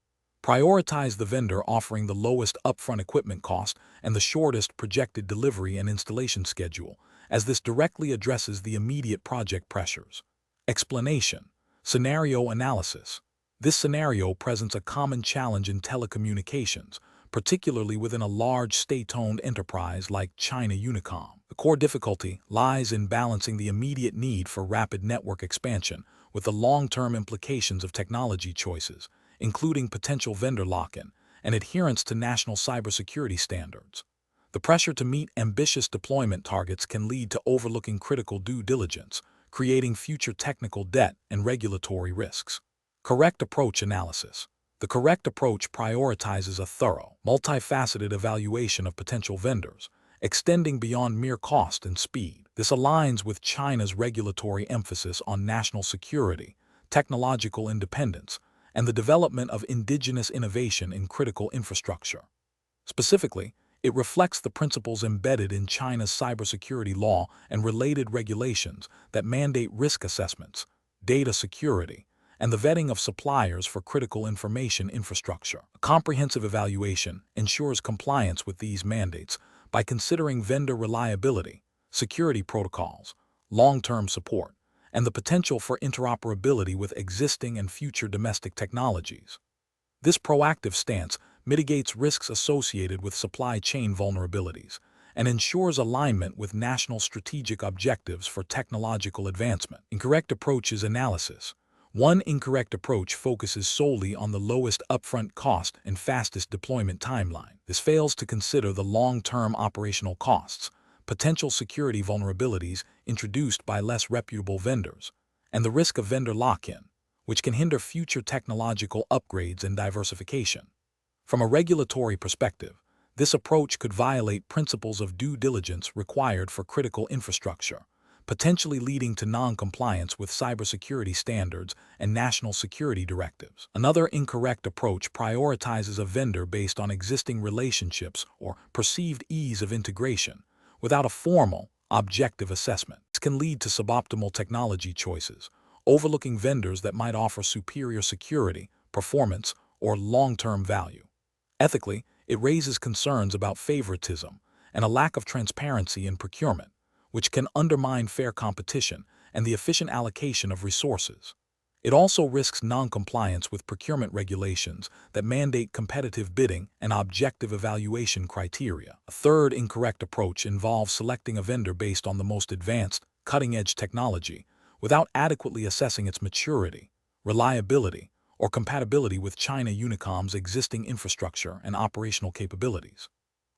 [SPEAKER 1] Prioritize the vendor offering the lowest upfront equipment cost and the shortest projected delivery and installation schedule, as this directly addresses the immediate project pressures. Explanation. Scenario analysis. This scenario presents a common challenge in telecommunications, particularly within a large state-owned enterprise like China Unicom. The core difficulty lies in balancing the immediate need for rapid network expansion with the long-term implications of technology choices, including potential vendor lock-in and adherence to national cybersecurity standards. The pressure to meet ambitious deployment targets can lead to overlooking critical due diligence, creating future technical debt and regulatory risks. Correct approach analysis. The correct approach prioritizes a thorough, multifaceted evaluation of potential vendors, extending beyond mere cost and speed. This aligns with China's regulatory emphasis on national security, technological independence, and the development of indigenous innovation in critical infrastructure. Specifically, it reflects the principles embedded in China's cybersecurity law and related regulations that mandate risk assessments, data security, and the vetting of suppliers for critical information infrastructure. A comprehensive evaluation ensures compliance with these mandates by considering vendor reliability, security protocols, long-term support, and the potential for interoperability with existing and future domestic technologies. This proactive stance mitigates risks associated with supply chain vulnerabilities and ensures alignment with national strategic objectives for technological advancement. Incorrect approaches analysis. One incorrect approach focuses solely on the lowest upfront cost and fastest deployment timeline. This fails to consider the long-term operational costs, potential security vulnerabilities introduced by less reputable vendors, and the risk of vendor lock-in, which can hinder future technological upgrades and diversification. From a regulatory perspective, this approach could violate principles of due diligence required for critical infrastructure, potentially leading to non-compliance with cybersecurity standards and national security directives. Another incorrect approach prioritizes a vendor based on existing relationships or perceived ease of integration, without a formal, objective assessment. This can lead to suboptimal technology choices, overlooking vendors that might offer superior security, performance, or long-term value. Ethically, it raises concerns about favoritism and a lack of transparency in procurement, which can undermine fair competition and the efficient allocation of resources. It also risks non-compliance with procurement regulations that mandate competitive bidding and objective evaluation criteria. A third incorrect approach involves selecting a vendor based on the most advanced, cutting-edge technology without adequately assessing its maturity, reliability, or compatibility with China Unicom's existing infrastructure and operational capabilities.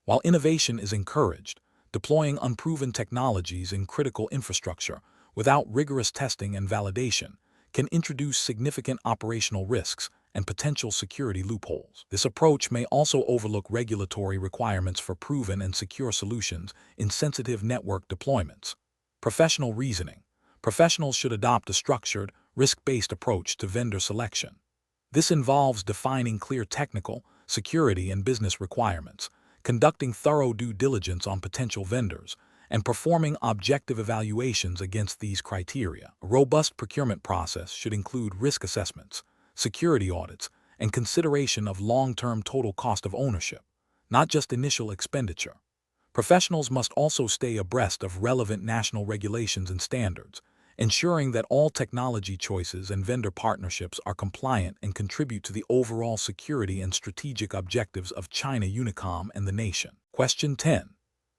[SPEAKER 1] While innovation is encouraged, deploying unproven technologies in critical infrastructure without rigorous testing and validation can introduce significant operational risks and potential security loopholes. This approach may also overlook regulatory requirements for proven and secure solutions in sensitive network deployments. Professional reasoning. Professionals should adopt a structured, risk-based approach to vendor selection. This involves defining clear technical, security, and business requirements, conducting thorough due diligence on potential vendors, and performing objective evaluations against these criteria. A robust procurement process should include risk assessments, security audits, and consideration of long-term total cost of ownership, not just initial expenditure. Professionals must also stay abreast of relevant national regulations and standards, ensuring that all technology choices and vendor partnerships are compliant and contribute to the overall security and strategic objectives of China Unicom and the nation. Question 10.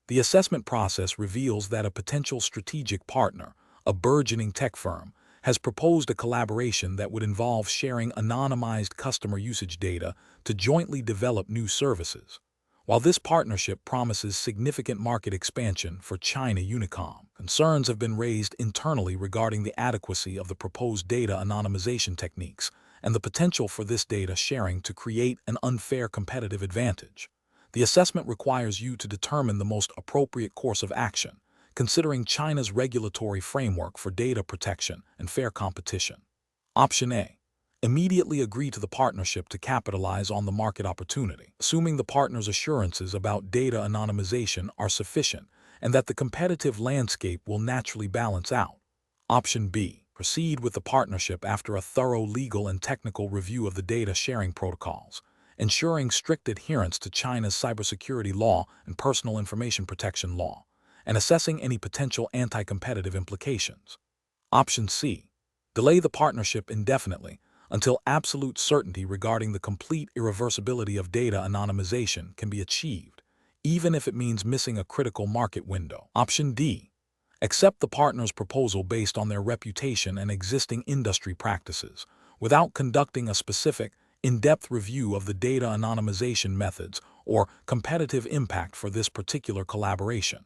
[SPEAKER 1] The assessment process reveals that a potential strategic partner, a burgeoning tech firm, has proposed a collaboration that would involve sharing anonymized customer usage data to jointly develop new services. While this partnership promises significant market expansion for China Unicom, concerns have been raised internally regarding the adequacy of the proposed data anonymization techniques and the potential for this data sharing to create an unfair competitive advantage. The assessment requires you to determine the most appropriate course of action, considering China's regulatory framework for data protection and fair competition. Option A. Immediately agree to the partnership to capitalize on the market opportunity, assuming the partner's assurances about data anonymization are sufficient and that the competitive landscape will naturally balance out. Option B. Proceed with the partnership after a thorough legal and technical review of the data sharing protocols, ensuring strict adherence to China's cybersecurity law and personal information protection law, and assessing any potential anti-competitive implications. Option C. Delay the partnership indefinitely until absolute certainty regarding the complete irreversibility of data anonymization can be achieved, even if it means missing a critical market window. Option D. Accept the partner's proposal based on their reputation and existing industry practices, without conducting a specific, in-depth review of the data anonymization methods or competitive impact for this particular collaboration.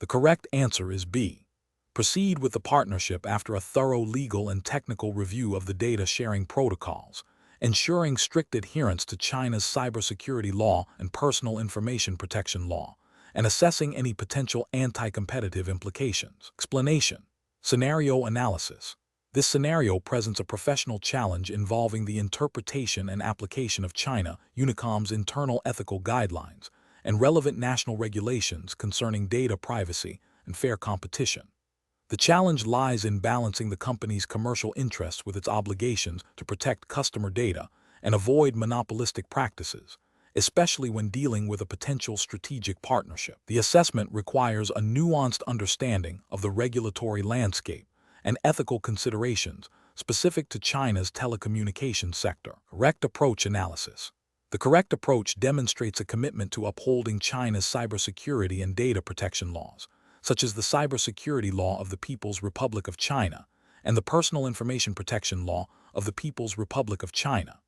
[SPEAKER 1] The correct answer is B. Proceed with the partnership after a thorough legal and technical review of the data sharing protocols, ensuring strict adherence to China's cybersecurity law and personal information protection law, and assessing any potential anti-competitive implications. Explanation. Scenario analysis. This scenario presents a professional challenge involving the interpretation and application of China Unicom's internal ethical guidelines and relevant national regulations concerning data privacy and fair competition. The challenge lies in balancing the company's commercial interests with its obligations to protect customer data and avoid monopolistic practices, especially when dealing with a potential strategic partnership. The assessment requires a nuanced understanding of the regulatory landscape and ethical considerations specific to China's telecommunications sector. Correct approach analysis. The correct approach demonstrates a commitment to upholding China's cybersecurity and data protection laws, such as the Cybersecurity Law of the People's Republic of China and the Personal Information Protection Law of the People's Republic of China.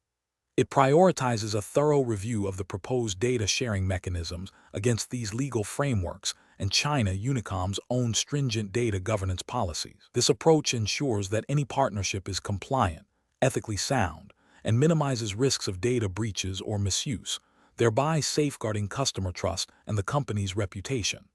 [SPEAKER 1] It prioritizes a thorough review of the proposed data sharing mechanisms against these legal frameworks and China Unicom's own stringent data governance policies. This approach ensures that any partnership is compliant, ethically sound, and minimizes risks of data breaches or misuse, thereby safeguarding customer trust and the company's reputation.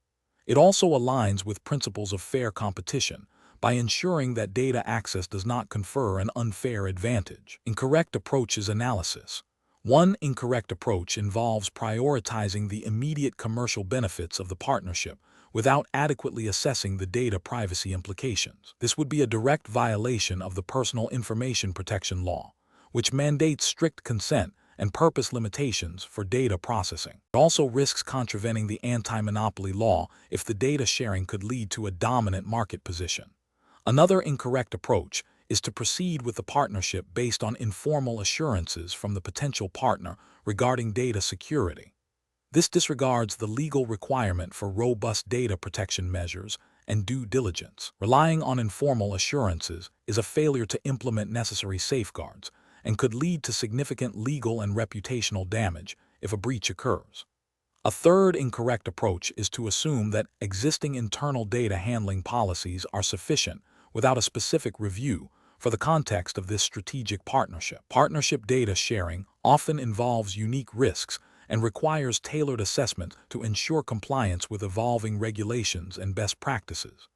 [SPEAKER 1] It also aligns with principles of fair competition by ensuring that data access does not confer an unfair advantage. Incorrect approaches analysis. One incorrect approach involves prioritizing the immediate commercial benefits of the partnership without adequately assessing the data privacy implications. This would be a direct violation of the Personal Information Protection Law, which mandates strict consent and purpose limitations for data processing. It also risks contravening the anti-monopoly law if the data sharing could lead to a dominant market position. Another incorrect approach is to proceed with the partnership based on informal assurances from the potential partner regarding data security. This disregards the legal requirement for robust data protection measures and due diligence. Relying on informal assurances is a failure to implement necessary safeguards and could lead to significant legal and reputational damage if a breach occurs. A third incorrect approach is to assume that existing internal data handling policies are sufficient without a specific review for the context of this strategic partnership. Partnership data sharing often involves unique risks and requires tailored assessment to ensure compliance with evolving regulations and best practices.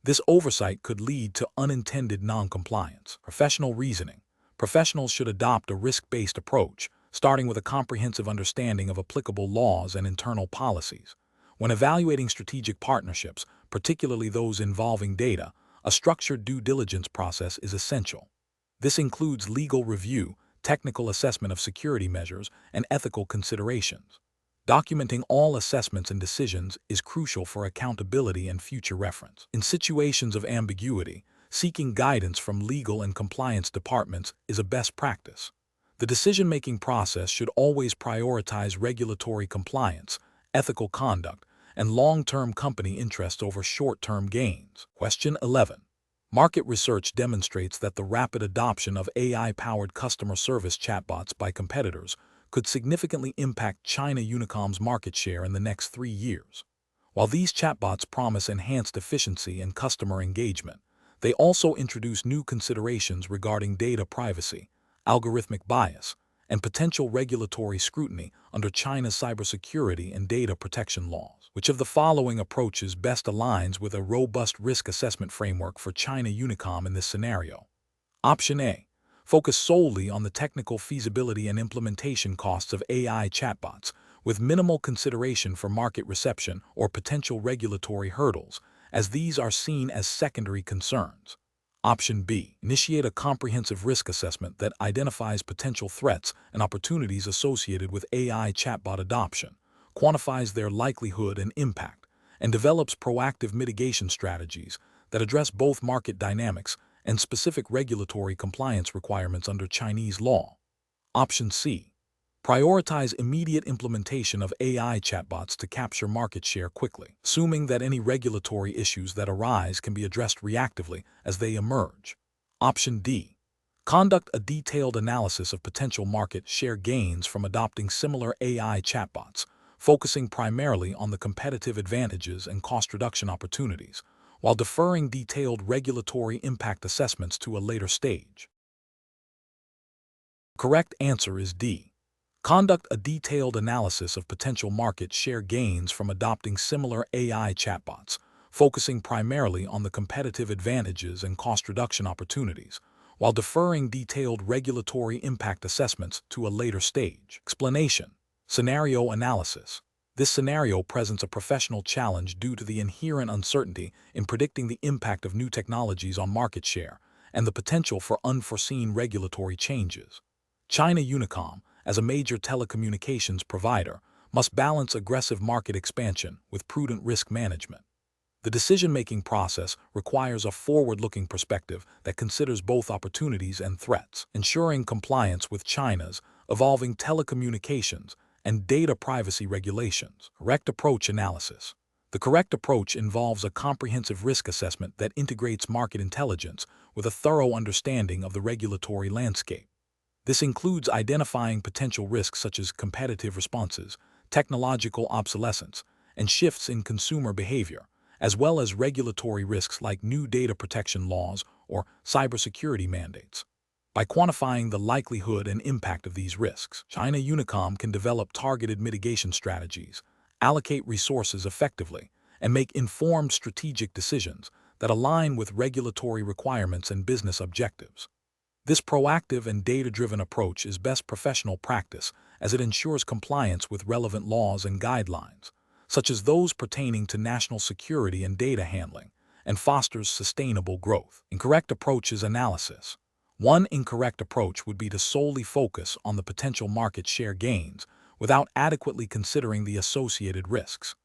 [SPEAKER 1] This oversight could lead to unintended non-compliance. Professional reasoning. Professionals should adopt a risk-based approach, starting with a comprehensive understanding of applicable laws and internal policies. When evaluating strategic partnerships, particularly those involving data, a structured due diligence process is essential. This includes legal review, technical assessment of security measures, and ethical considerations. Documenting all assessments and decisions is crucial for accountability and future reference. In situations of ambiguity, seeking guidance from legal and compliance departments is a best practice. The decision-making process should always prioritize regulatory compliance, ethical conduct, and long-term company interests over short-term gains. Question 11. Market research demonstrates that the rapid adoption of AI-powered customer service chatbots by competitors could significantly impact China Unicom's market share in the next 3 years. While these chatbots promise enhanced efficiency and customer engagement, they also introduce new considerations regarding data privacy, algorithmic bias, and potential regulatory scrutiny under China's cybersecurity and data protection laws. Which of the following approaches best aligns with a robust risk assessment framework for China Unicom in this scenario? Option A. Focus solely on the technical feasibility and implementation costs of AI chatbots, with minimal consideration for market reception or potential regulatory hurdles, as these are seen as secondary concerns. Option B. Initiate a comprehensive risk assessment that identifies potential threats and opportunities associated with AI chatbot adoption, quantifies their likelihood and impact, and develops proactive mitigation strategies that address both market dynamics and specific regulatory compliance requirements under Chinese law. Option C. Prioritize immediate implementation of AI chatbots to capture market share quickly, assuming that any regulatory issues that arise can be addressed reactively as they emerge. Option D. Conduct a detailed analysis of potential market share gains from adopting similar AI chatbots, focusing primarily on the competitive advantages and cost reduction opportunities, while deferring detailed regulatory impact assessments to a later stage. The correct answer is D. Conduct a detailed analysis of potential market share gains from adopting similar AI chatbots, focusing primarily on the competitive advantages and cost reduction opportunities, while deferring detailed regulatory impact assessments to a later stage. Explanation. Scenario analysis. This scenario presents a professional challenge due to the inherent uncertainty in predicting the impact of new technologies on market share and the potential for unforeseen regulatory changes. China Unicom, as a major telecommunications provider, must balance aggressive market expansion with prudent risk management. The decision-making process requires a forward-looking perspective that considers both opportunities and threats, ensuring compliance with China's evolving telecommunications and data privacy regulations. Correct approach analysis. The correct approach involves a comprehensive risk assessment that integrates market intelligence with a thorough understanding of the regulatory landscape. This includes identifying potential risks such as competitive responses, technological obsolescence, and shifts in consumer behavior, as well as regulatory risks like new data protection laws or cybersecurity mandates. By quantifying the likelihood and impact of these risks, China Unicom can develop targeted mitigation strategies, allocate resources effectively, and make informed strategic decisions that align with regulatory requirements and business objectives. This proactive and data-driven approach is best professional practice as it ensures compliance with relevant laws and guidelines, such as those pertaining to national security and data handling, and fosters sustainable growth. Incorrect approach is analysis. One incorrect approach would be to solely focus on the potential market share gains without adequately considering the associated risks.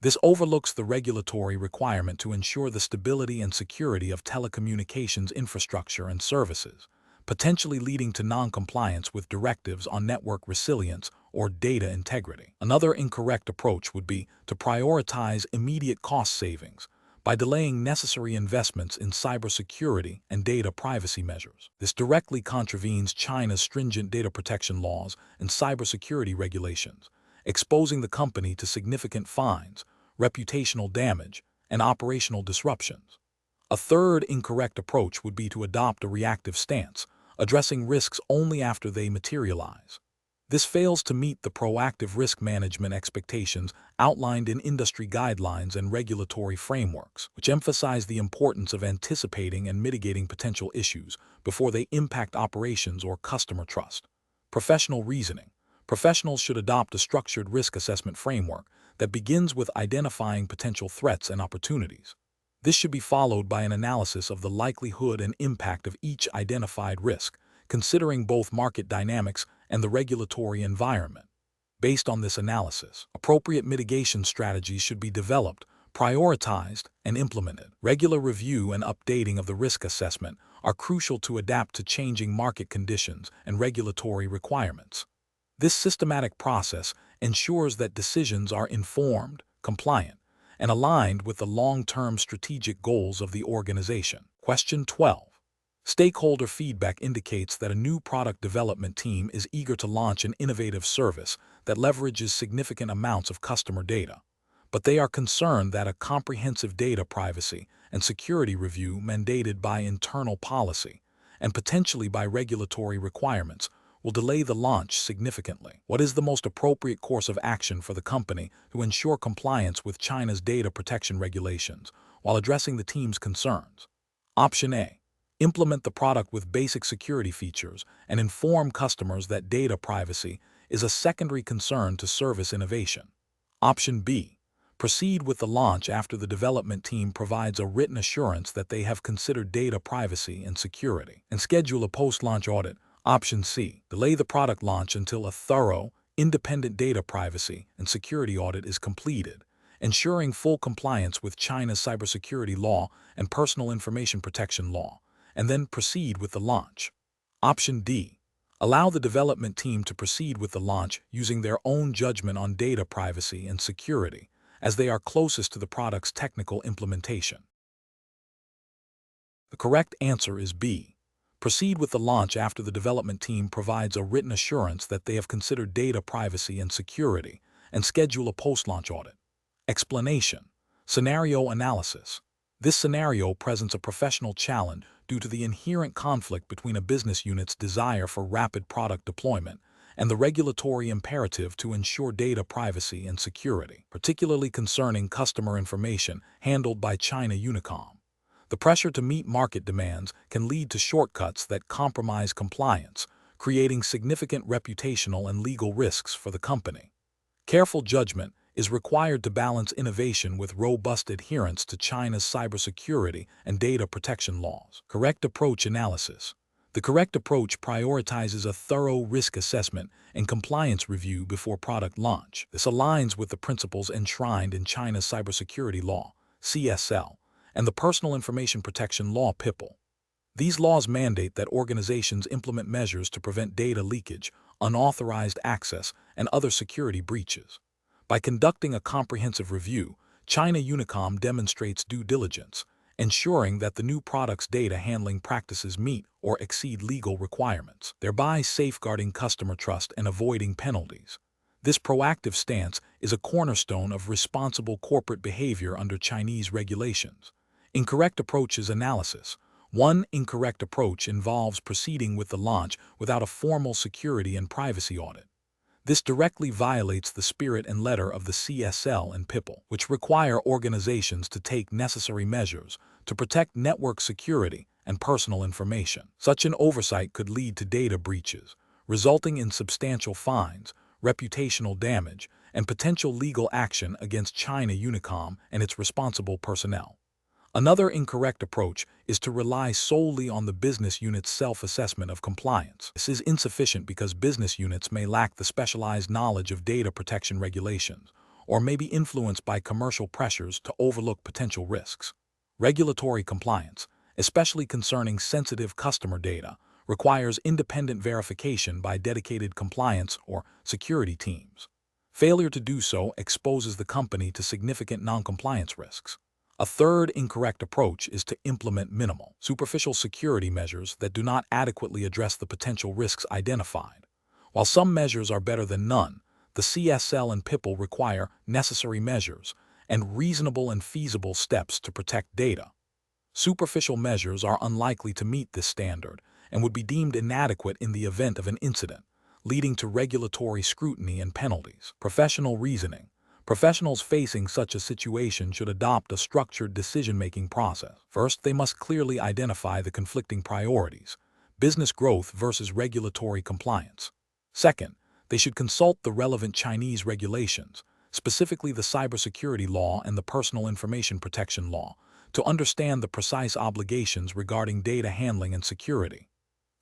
[SPEAKER 1] This overlooks the regulatory requirement to ensure the stability and security of telecommunications infrastructure and services, potentially leading to non-compliance with directives on network resilience or data integrity. Another incorrect approach would be to prioritize immediate cost savings by delaying necessary investments in cybersecurity and data privacy measures. This directly contravenes China's stringent data protection laws and cybersecurity regulations, exposing the company to significant fines, reputational damage, and operational disruptions. A third incorrect approach would be to adopt a reactive stance, addressing risks only after they materialize. This fails to meet the proactive risk management expectations outlined in industry guidelines and regulatory frameworks, which emphasize the importance of anticipating and mitigating potential issues before they impact operations or customer trust. Professional reasoning. Professionals should adopt a structured risk assessment framework that begins with identifying potential threats and opportunities. This should be followed by an analysis of the likelihood and impact of each identified risk, considering both market dynamics and the regulatory environment. Based on this analysis, appropriate mitigation strategies should be developed, prioritized, and implemented. Regular review and updating of the risk assessment are crucial to adapt to changing market conditions and regulatory requirements. This systematic process ensures that decisions are informed, compliant, and aligned with the long-term strategic goals of the organization. Question 12. Stakeholder feedback indicates that a new product development team is eager to launch an innovative service that leverages significant amounts of customer data, but they are concerned that a comprehensive data privacy and security review mandated by internal policy and potentially by regulatory requirements will delay the launch significantly. What is the most appropriate course of action for the company to ensure compliance with China's data protection regulations while addressing the team's concerns? Option A. Implement the product with basic security features and inform customers that data privacy is a secondary concern to service innovation. Option B. Proceed with the launch after the development team provides a written assurance that they have considered data privacy and security, and schedule a post-launch audit. Option C. Delay the product launch until a thorough, independent data privacy and security audit is completed, ensuring full compliance with China's cybersecurity law and personal information protection law, and then proceed with the launch. Option D. Allow the development team to proceed with the launch using their own judgment on data privacy and security, as they are closest to the product's technical implementation. The correct answer is B. Proceed with the launch after the development team provides a written assurance that they have considered data privacy and security, and schedule a post-launch audit. Explanation. Scenario analysis. This scenario presents a professional challenge due to the inherent conflict between a business unit's desire for rapid product deployment and the regulatory imperative to ensure data privacy and security, particularly concerning customer information handled by China Unicom. The pressure to meet market demands can lead to shortcuts that compromise compliance, creating significant reputational and legal risks for the company. Careful judgment is required to balance innovation with robust adherence to China's cybersecurity and data protection laws. Correct approach analysis. The correct approach prioritizes a thorough risk assessment and compliance review before product launch. This aligns with the principles enshrined in China's cybersecurity law, CSL, and the Personal Information Protection Law, PIPL. These laws mandate that organizations implement measures to prevent data leakage, unauthorized access, and other security breaches. By conducting a comprehensive review, China Unicom demonstrates due diligence, ensuring that the new product's data handling practices meet or exceed legal requirements, thereby safeguarding customer trust and avoiding penalties. This proactive stance is a cornerstone of responsible corporate behavior under Chinese regulations. Incorrect approaches analysis. One incorrect approach involves proceeding with the launch without a formal security and privacy audit. This directly violates the spirit and letter of the CSL and PIPL, which require organizations to take necessary measures to protect network security and personal information. Such an oversight could lead to data breaches, resulting in substantial fines, reputational damage, and potential legal action against China Unicom and its responsible personnel. Another incorrect approach is to rely solely on the business unit's self-assessment of compliance. This is insufficient because business units may lack the specialized knowledge of data protection regulations, or may be influenced by commercial pressures to overlook potential risks. Regulatory compliance, especially concerning sensitive customer data, requires independent verification by dedicated compliance or security teams. Failure to do so exposes the company to significant non-compliance risks. A third incorrect approach is to implement minimal, superficial security measures that do not adequately address the potential risks identified. While some measures are better than none, the CSL and PIPL require necessary measures and reasonable and feasible steps to protect data. Superficial measures are unlikely to meet this standard and would be deemed inadequate in the event of an incident, leading to regulatory scrutiny and penalties. Professional reasoning. Professionals facing such a situation should adopt a structured decision-making process. First, they must clearly identify the conflicting priorities: business growth versus regulatory compliance. Second, they should consult the relevant Chinese regulations, specifically the cybersecurity law and the personal information protection law, to understand the precise obligations regarding data handling and security.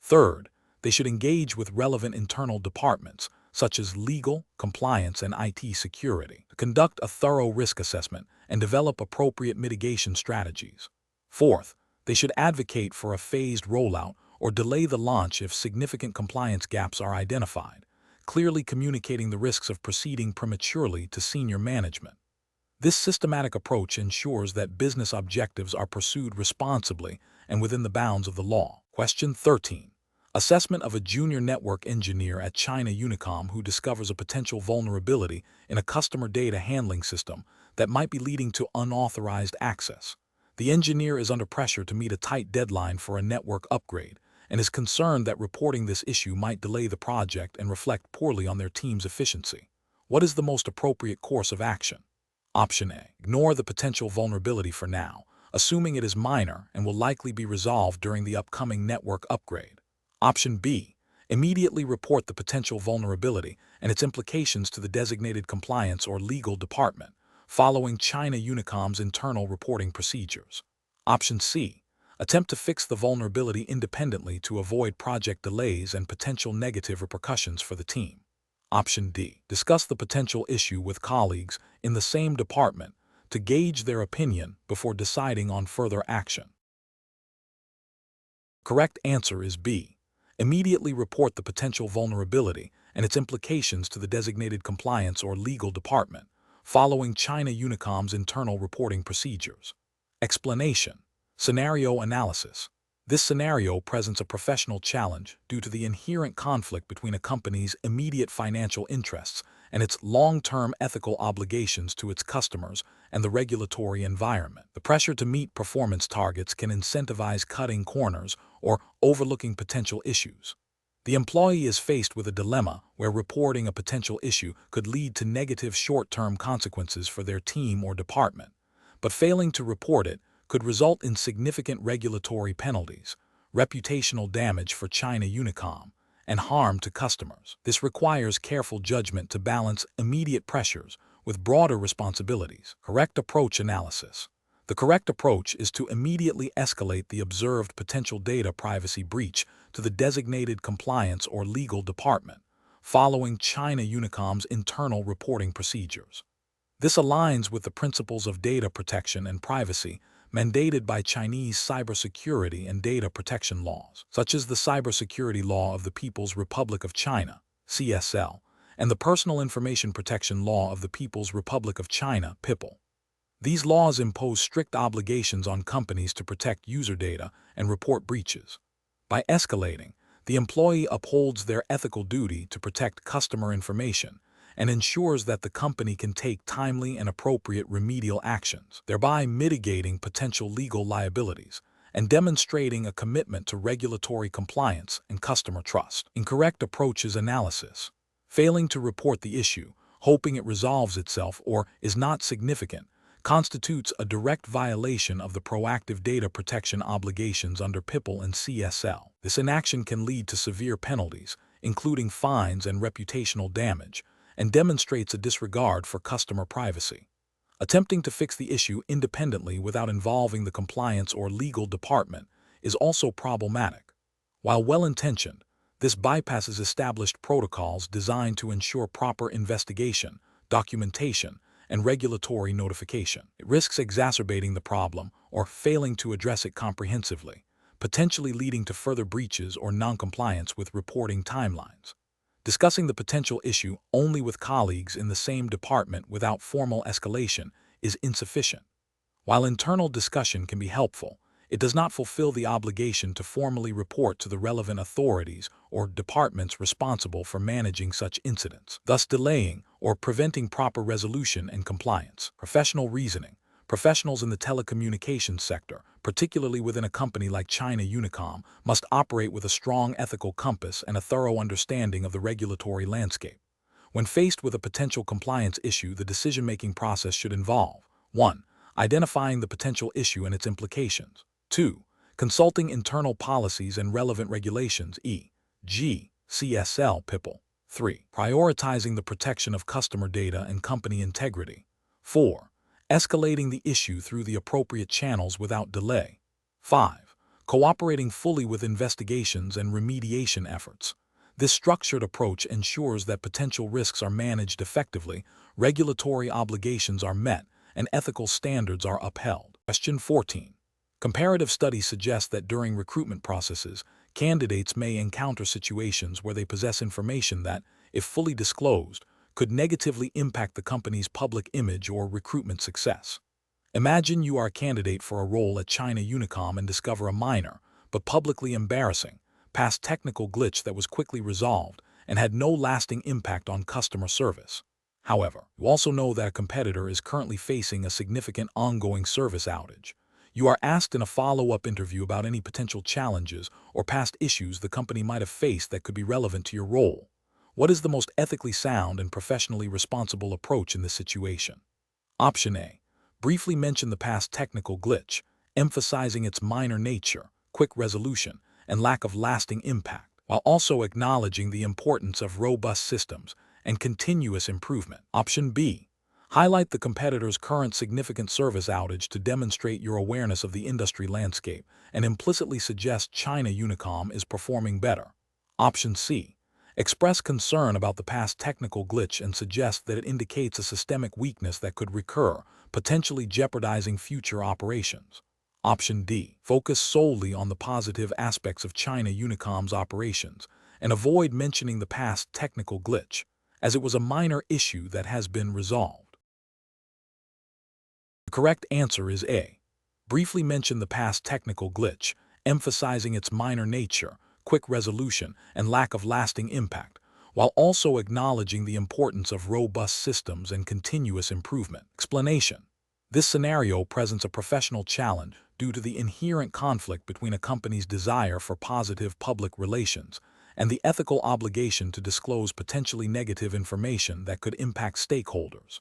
[SPEAKER 1] Third, they should engage with relevant internal departments, such as legal, compliance, and IT security, to conduct a thorough risk assessment and develop appropriate mitigation strategies. Fourth, they should advocate for a phased rollout or delay the launch if significant compliance gaps are identified, clearly communicating the risks of proceeding prematurely to senior management. This systematic approach ensures that business objectives are pursued responsibly and within the bounds of the law. Question 13. Assessment of a junior network engineer at China Unicom who discovers a potential vulnerability in a customer data handling system that might be leading to unauthorized access. The engineer is under pressure to meet a tight deadline for a network upgrade and is concerned that reporting this issue might delay the project and reflect poorly on their team's efficiency. What is the most appropriate course of action? Option A. Ignore the potential vulnerability for now, assuming it is minor and will likely be resolved during the upcoming network upgrade. Option B. Immediately report the potential vulnerability and its implications to the designated compliance or legal department, following China Unicom's internal reporting procedures. Option C. Attempt to fix the vulnerability independently to avoid project delays and potential negative repercussions for the team. Option D. Discuss the potential issue with colleagues in the same department to gauge their opinion before deciding on further action. Correct answer is B. Immediately report the potential vulnerability and its implications to the designated compliance or legal department, following China Unicom's internal reporting procedures. Explanation. Scenario analysis. This scenario presents a professional challenge due to the inherent conflict between a company's immediate financial interests and its long-term ethical obligations to its customers and the regulatory environment. The pressure to meet performance targets can incentivize cutting corners or overlooking potential issues. The employee is faced with a dilemma where reporting a potential issue could lead to negative short-term consequences for their team or department, but failing to report it could result in significant regulatory penalties, reputational damage for China Unicom, and harm to customers. This requires careful judgment to balance immediate pressures with broader responsibilities. Correct approach analysis. The correct approach is to immediately escalate the observed potential data privacy breach to the designated compliance or legal department, following China Unicom's internal reporting procedures. This aligns with the principles of data protection and privacy mandated by Chinese cybersecurity and data protection laws, such as the Cybersecurity Law of the People's Republic of China, CSL, and the Personal Information Protection Law of the People's Republic of China, PIPL. These laws impose strict obligations on companies to protect user data and report breaches. By escalating, the employee upholds their ethical duty to protect customer information and ensures that the company can take timely and appropriate remedial actions, thereby mitigating potential legal liabilities and demonstrating a commitment to regulatory compliance and customer trust. Incorrect approaches analysis. Failing to report the issue, hoping it resolves itself or is not significant, constitutes a direct violation of the proactive data protection obligations under PIPL and CSL. This inaction can lead to severe penalties, including fines and reputational damage, and demonstrates a disregard for customer privacy. Attempting to fix the issue independently without involving the compliance or legal department is also problematic. While well-intentioned, this bypasses established protocols designed to ensure proper investigation, documentation, and regulatory notification. It risks exacerbating the problem or failing to address it comprehensively, potentially leading to further breaches or noncompliance with reporting timelines. Discussing the potential issue only with colleagues in the same department without formal escalation is insufficient. While internal discussion can be helpful, it does not fulfill the obligation to formally report to the relevant authorities or departments responsible for managing such incidents, thus delaying or preventing proper resolution and compliance. Professional reasoning. Professionals in the telecommunications sector, particularly within a company like China Unicom, must operate with a strong ethical compass and a thorough understanding of the regulatory landscape. When faced with a potential compliance issue, the decision-making process should involve 1. Identifying the potential issue and its implications. 2. Consulting internal policies and relevant regulations, e.g., CSL PIPL. 3. Prioritizing the protection of customer data and company integrity. 4. Escalating the issue through the appropriate channels without delay. 5. Cooperating fully with investigations and remediation efforts. This structured approach ensures that potential risks are managed effectively, regulatory obligations are met, and ethical standards are upheld. Question 14. Comparative studies suggest that during recruitment processes, candidates may encounter situations where they possess information that, if fully disclosed, could negatively impact the company's public image or recruitment success. Imagine you are a candidate for a role at China Unicom and discover a minor, but publicly embarrassing, past technical glitch that was quickly resolved and had no lasting impact on customer service. However, you also know that a competitor is currently facing a significant ongoing service outage. You are asked in a follow-up interview about any potential challenges or past issues the company might have faced that could be relevant to your role. What is the most ethically sound and professionally responsible approach in this situation? Option A. Briefly mention the past technical glitch, emphasizing its minor nature, quick resolution, and lack of lasting impact, while also acknowledging the importance of robust systems and continuous improvement. Option B. Highlight the competitor's current significant service outage to demonstrate your awareness of the industry landscape and implicitly suggest China Unicom is performing better. Option C. Express concern about the past technical glitch and suggest that it indicates a systemic weakness that could recur, potentially jeopardizing future operations. Option D. Focus solely on the positive aspects of China Unicom's operations and avoid mentioning the past technical glitch, as it was a minor issue that has been resolved. The correct answer is A. Briefly mention the past technical glitch, emphasizing its minor nature, quick resolution, and lack of lasting impact, while also acknowledging the importance of robust systems and continuous improvement. Explanation. This scenario presents a professional challenge due to the inherent conflict between a company's desire for positive public relations and the ethical obligation to disclose potentially negative information that could impact stakeholders.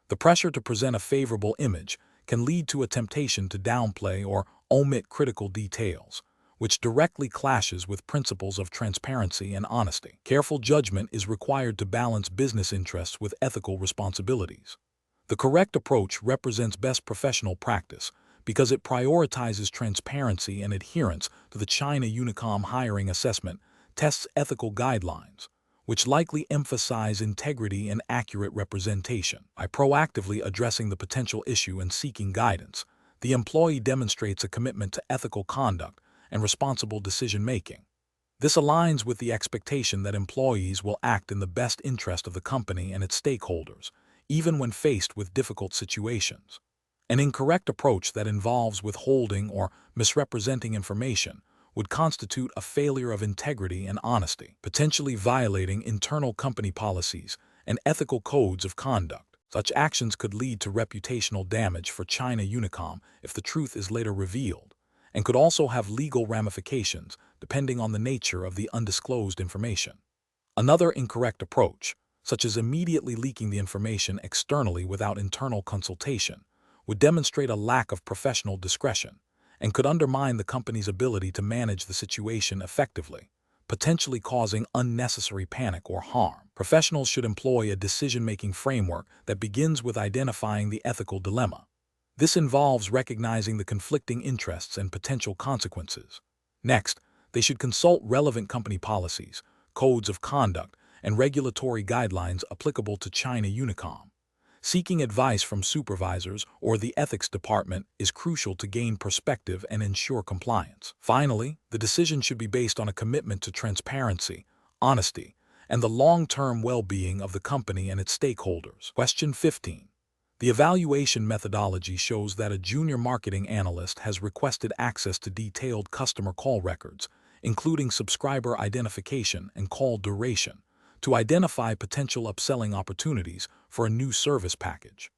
[SPEAKER 1] The pressure to present a favorable image can lead to a temptation to downplay or omit critical details, which directly clashes with principles of transparency and honesty. Careful judgment is required to balance business interests with ethical responsibilities. The correct approach represents best professional practice because it prioritizes transparency and adherence to the China Unicom hiring assessment tests ethical guidelines, which likely emphasize integrity and accurate representation. By proactively addressing the potential issue and seeking guidance, the employee demonstrates a commitment to ethical conduct and responsible decision-making. This aligns with the expectation that employees will act in the best interest of the company and its stakeholders, even when faced with difficult situations. An incorrect approach that involves withholding or misrepresenting information would constitute a failure of integrity and honesty, potentially violating internal company policies and ethical codes of conduct. Such actions could lead to reputational damage for China Unicom if the truth is later revealed, and could also have legal ramifications depending on the nature of the undisclosed information. Another incorrect approach, such as immediately leaking the information externally without internal consultation, would demonstrate a lack of professional discretion and could undermine the company's ability to manage the situation effectively, potentially causing unnecessary panic or harm. Professionals should employ a decision-making framework that begins with identifying the ethical dilemma. This involves recognizing the conflicting interests and potential consequences. Next, they should consult relevant company policies, codes of conduct, and regulatory guidelines applicable to China Unicom. Seeking advice from supervisors or the ethics department is crucial to gain perspective and ensure compliance. Finally, the decision should be based on a commitment to transparency, honesty, and the long-term well-being of the company and its stakeholders. Question 15. The evaluation methodology shows that a junior marketing analyst has requested access to detailed customer call records, including subscriber identification and call duration, to identify potential upselling opportunities for a new service package.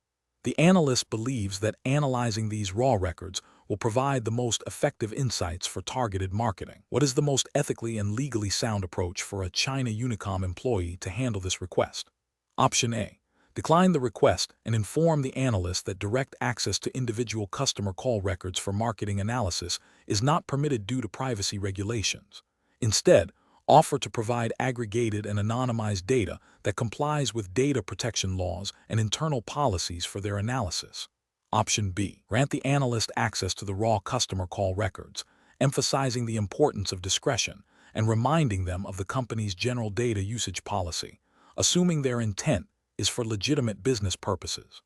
[SPEAKER 1] The analyst believes that analyzing these raw records will provide the most effective insights for targeted marketing. What is the most ethically and legally sound approach for a China Unicom employee to handle this request? Option A. Decline the request and inform the analyst that direct access to individual customer call records for marketing analysis is not permitted due to privacy regulations. Instead, offer to provide aggregated and anonymized data that complies with data protection laws and internal policies for their analysis. Option B. Grant the analyst access to the raw customer call records, emphasizing the importance of discretion and reminding them of the company's general data usage policy, assuming their intent is for legitimate business purposes.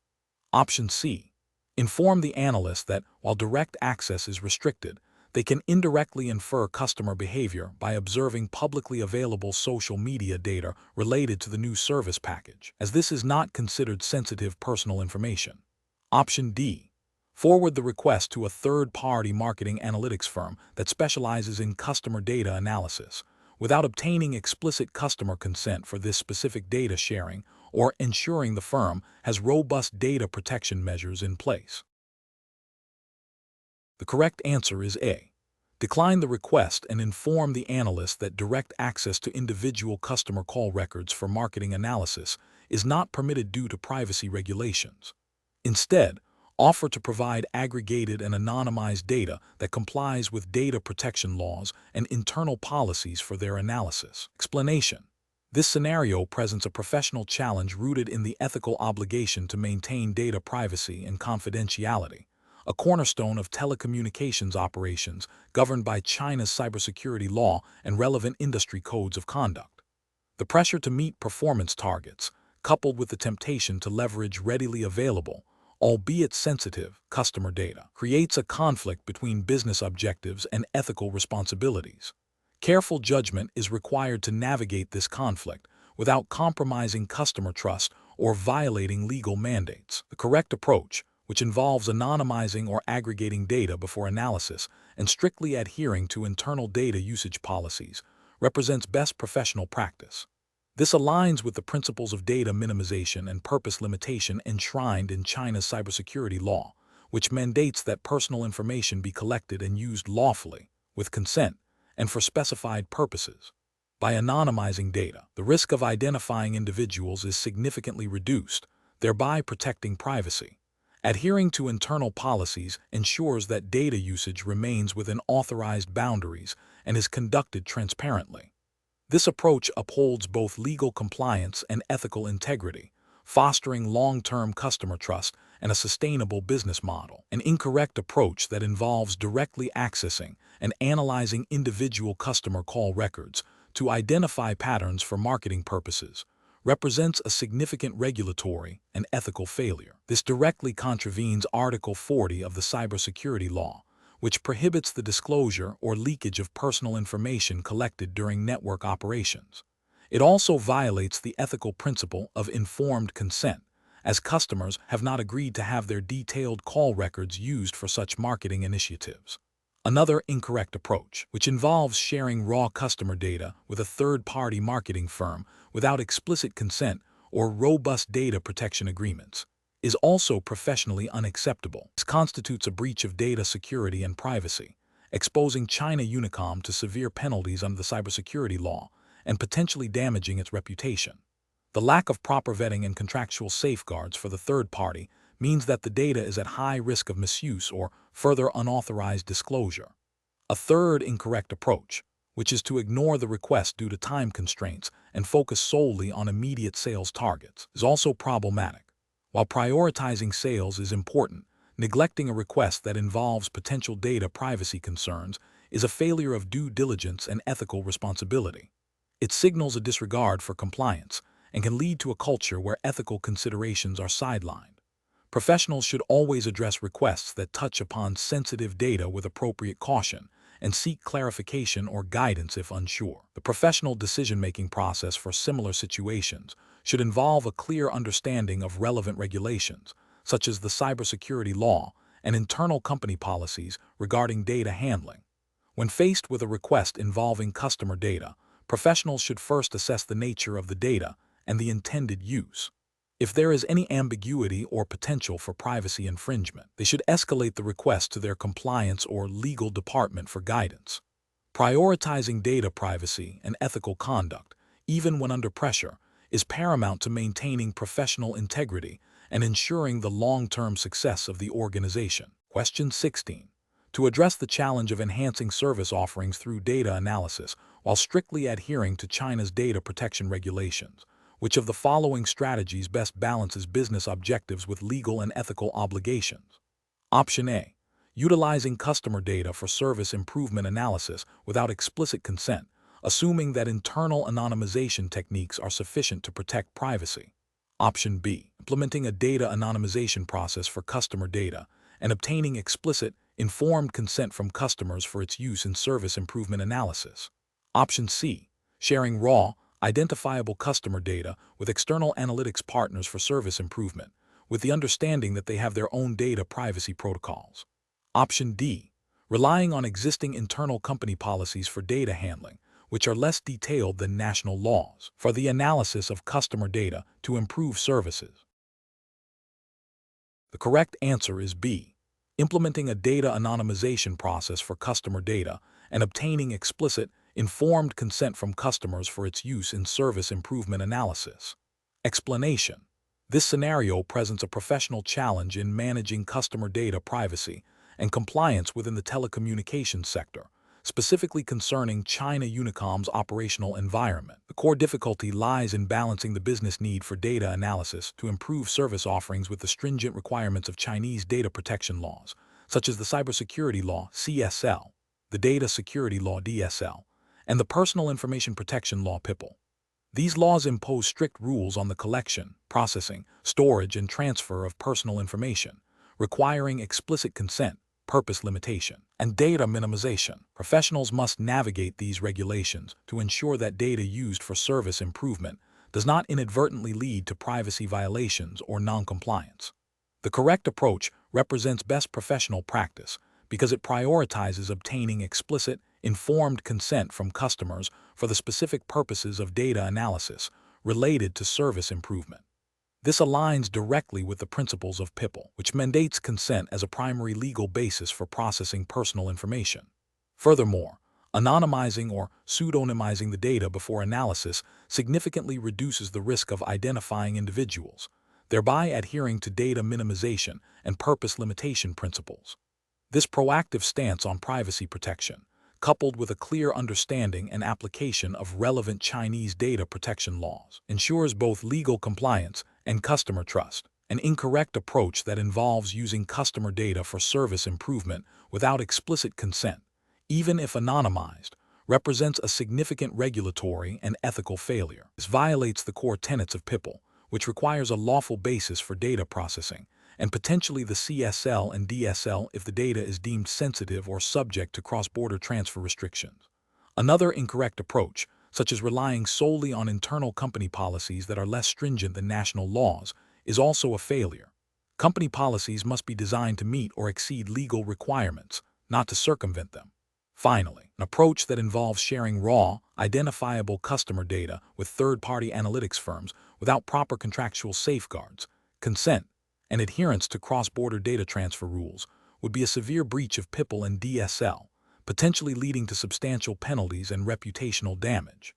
[SPEAKER 1] Option C. Inform the analyst that, while direct access is restricted, they can indirectly infer customer behavior by observing publicly available social media data related to the new service package, as this is not considered sensitive personal information. Option D. Forward the request to a third-party marketing analytics firm that specializes in customer data analysis, without obtaining explicit customer consent for this specific data sharing or ensuring the firm has robust data protection measures in place. The correct answer is A. Decline the request and inform the analyst that direct access to individual customer call records for marketing analysis is not permitted due to privacy regulations. Instead, offer to provide aggregated and anonymized data that complies with data protection laws and internal policies for their analysis. Explanation. This scenario presents a professional challenge rooted in the ethical obligation to maintain data privacy and confidentiality, a cornerstone of telecommunications operations governed by China's cybersecurity law and relevant industry codes of conduct. The pressure to meet performance targets, coupled with the temptation to leverage readily available, albeit sensitive, customer data, creates a conflict between business objectives and ethical responsibilities. Careful judgment is required to navigate this conflict without compromising customer trust or violating legal mandates. The correct approach, which involves anonymizing or aggregating data before analysis and strictly adhering to internal data usage policies, represents best professional practice. This aligns with the principles of data minimization and purpose limitation enshrined in China's cybersecurity law, which mandates that personal information be collected and used lawfully, with consent, and for specified purposes. By anonymizing data, the risk of identifying individuals is significantly reduced, thereby protecting privacy. Adhering to internal policies ensures that data usage remains within authorized boundaries and is conducted transparently. This approach upholds both legal compliance and ethical integrity, fostering long-term customer trust and a sustainable business model. An incorrect approach that involves directly accessing and analyzing individual customer call records to identify patterns for marketing purposes represents a significant regulatory and ethical failure. This directly contravenes Article 40 of the Cybersecurity Law, which prohibits the disclosure or leakage of personal information collected during network operations. It also violates the ethical principle of informed consent, as customers have not agreed to have their detailed call records used for such marketing initiatives. Another incorrect approach, which involves sharing raw customer data with a third-party marketing firm without explicit consent or robust data protection agreements, is also professionally unacceptable. This constitutes a breach of data security and privacy, exposing China Unicom to severe penalties under the cybersecurity law and potentially damaging its reputation. The lack of proper vetting and contractual safeguards for the third party means that the data is at high risk of misuse or further unauthorized disclosure. A third incorrect approach, which is to ignore the request due to time constraints and focus solely on immediate sales targets, is also problematic. While prioritizing sales is important, neglecting a request that involves potential data privacy concerns is a failure of due diligence and ethical responsibility. It signals a disregard for compliance and can lead to a culture where ethical considerations are sidelined. Professionals should always address requests that touch upon sensitive data with appropriate caution and seek clarification or guidance if unsure. The professional decision-making process for similar situations should involve a clear understanding of relevant regulations, such as the cybersecurity law and internal company policies regarding data handling. When faced with a request involving customer data, professionals should first assess the nature of the data and the intended use. If there is any ambiguity or potential for privacy infringement, they should escalate the request to their compliance or legal department for guidance. Prioritizing data privacy and ethical conduct, even when under pressure, is paramount to maintaining professional integrity and ensuring the long-term success of the organization. Question 16. To address the challenge of enhancing service offerings through data analysis while strictly adhering to China's data protection regulations, which of the following strategies best balances business objectives with legal and ethical obligations? Option A. Utilizing customer data for service improvement analysis without explicit consent, assuming that internal anonymization techniques are sufficient to protect privacy. Option B. Implementing a data anonymization process for customer data and obtaining explicit, informed consent from customers for its use in service improvement analysis. Option C. Sharing raw, identifiable customer data with external analytics partners for service improvement, with the understanding that they have their own data privacy protocols. Option D. Relying on existing internal company policies for data handling, which are less detailed than national laws, for the analysis of customer data to improve services. The correct answer is B. Implementing a data anonymization process for customer data and obtaining explicit, informed consent from customers for its use in service improvement analysis. Explanation. This scenario presents a professional challenge in managing customer data privacy and compliance within the telecommunications sector, specifically concerning China Unicom's operational environment. The core difficulty lies in balancing the business need for data analysis to improve service offerings with the stringent requirements of Chinese data protection laws, such as the Cybersecurity Law (CSL), the Data Security Law (DSL), and the Personal Information Protection Law (PIPL). These laws impose strict rules on the collection, processing, storage, and transfer of personal information, requiring explicit consent, purpose limitation, and data minimization. Professionals must navigate these regulations to ensure that data used for service improvement does not inadvertently lead to privacy violations or noncompliance. The correct approach represents best professional practice because it prioritizes obtaining explicit, informed consent from customers for the specific purposes of data analysis related to service improvement. This aligns directly with the principles of PIPL, which mandates consent as a primary legal basis for processing personal information. Furthermore, anonymizing or pseudonymizing the data before analysis significantly reduces the risk of identifying individuals, thereby adhering to data minimization and purpose limitation principles. This proactive stance on privacy protection, coupled with a clear understanding and application of relevant Chinese data protection laws, ensures both legal compliance and customer trust. An incorrect approach that involves using customer data for service improvement without explicit consent, even if anonymized, represents a significant regulatory and ethical failure. This violates the core tenets of PIPL, which requires a lawful basis for data processing, and potentially the CSL and DSL if the data is deemed sensitive or subject to cross-border transfer restrictions. Another incorrect approach, such as relying solely on internal company policies that are less stringent than national laws, is also a failure. Company policies must be designed to meet or exceed legal requirements, not to circumvent them. Finally, an approach that involves sharing raw, identifiable customer data with third-party analytics firms without proper contractual safeguards, consent, and adherence to cross-border data transfer rules would be a severe breach of PIPL and DSL, potentially leading to substantial penalties and reputational damage.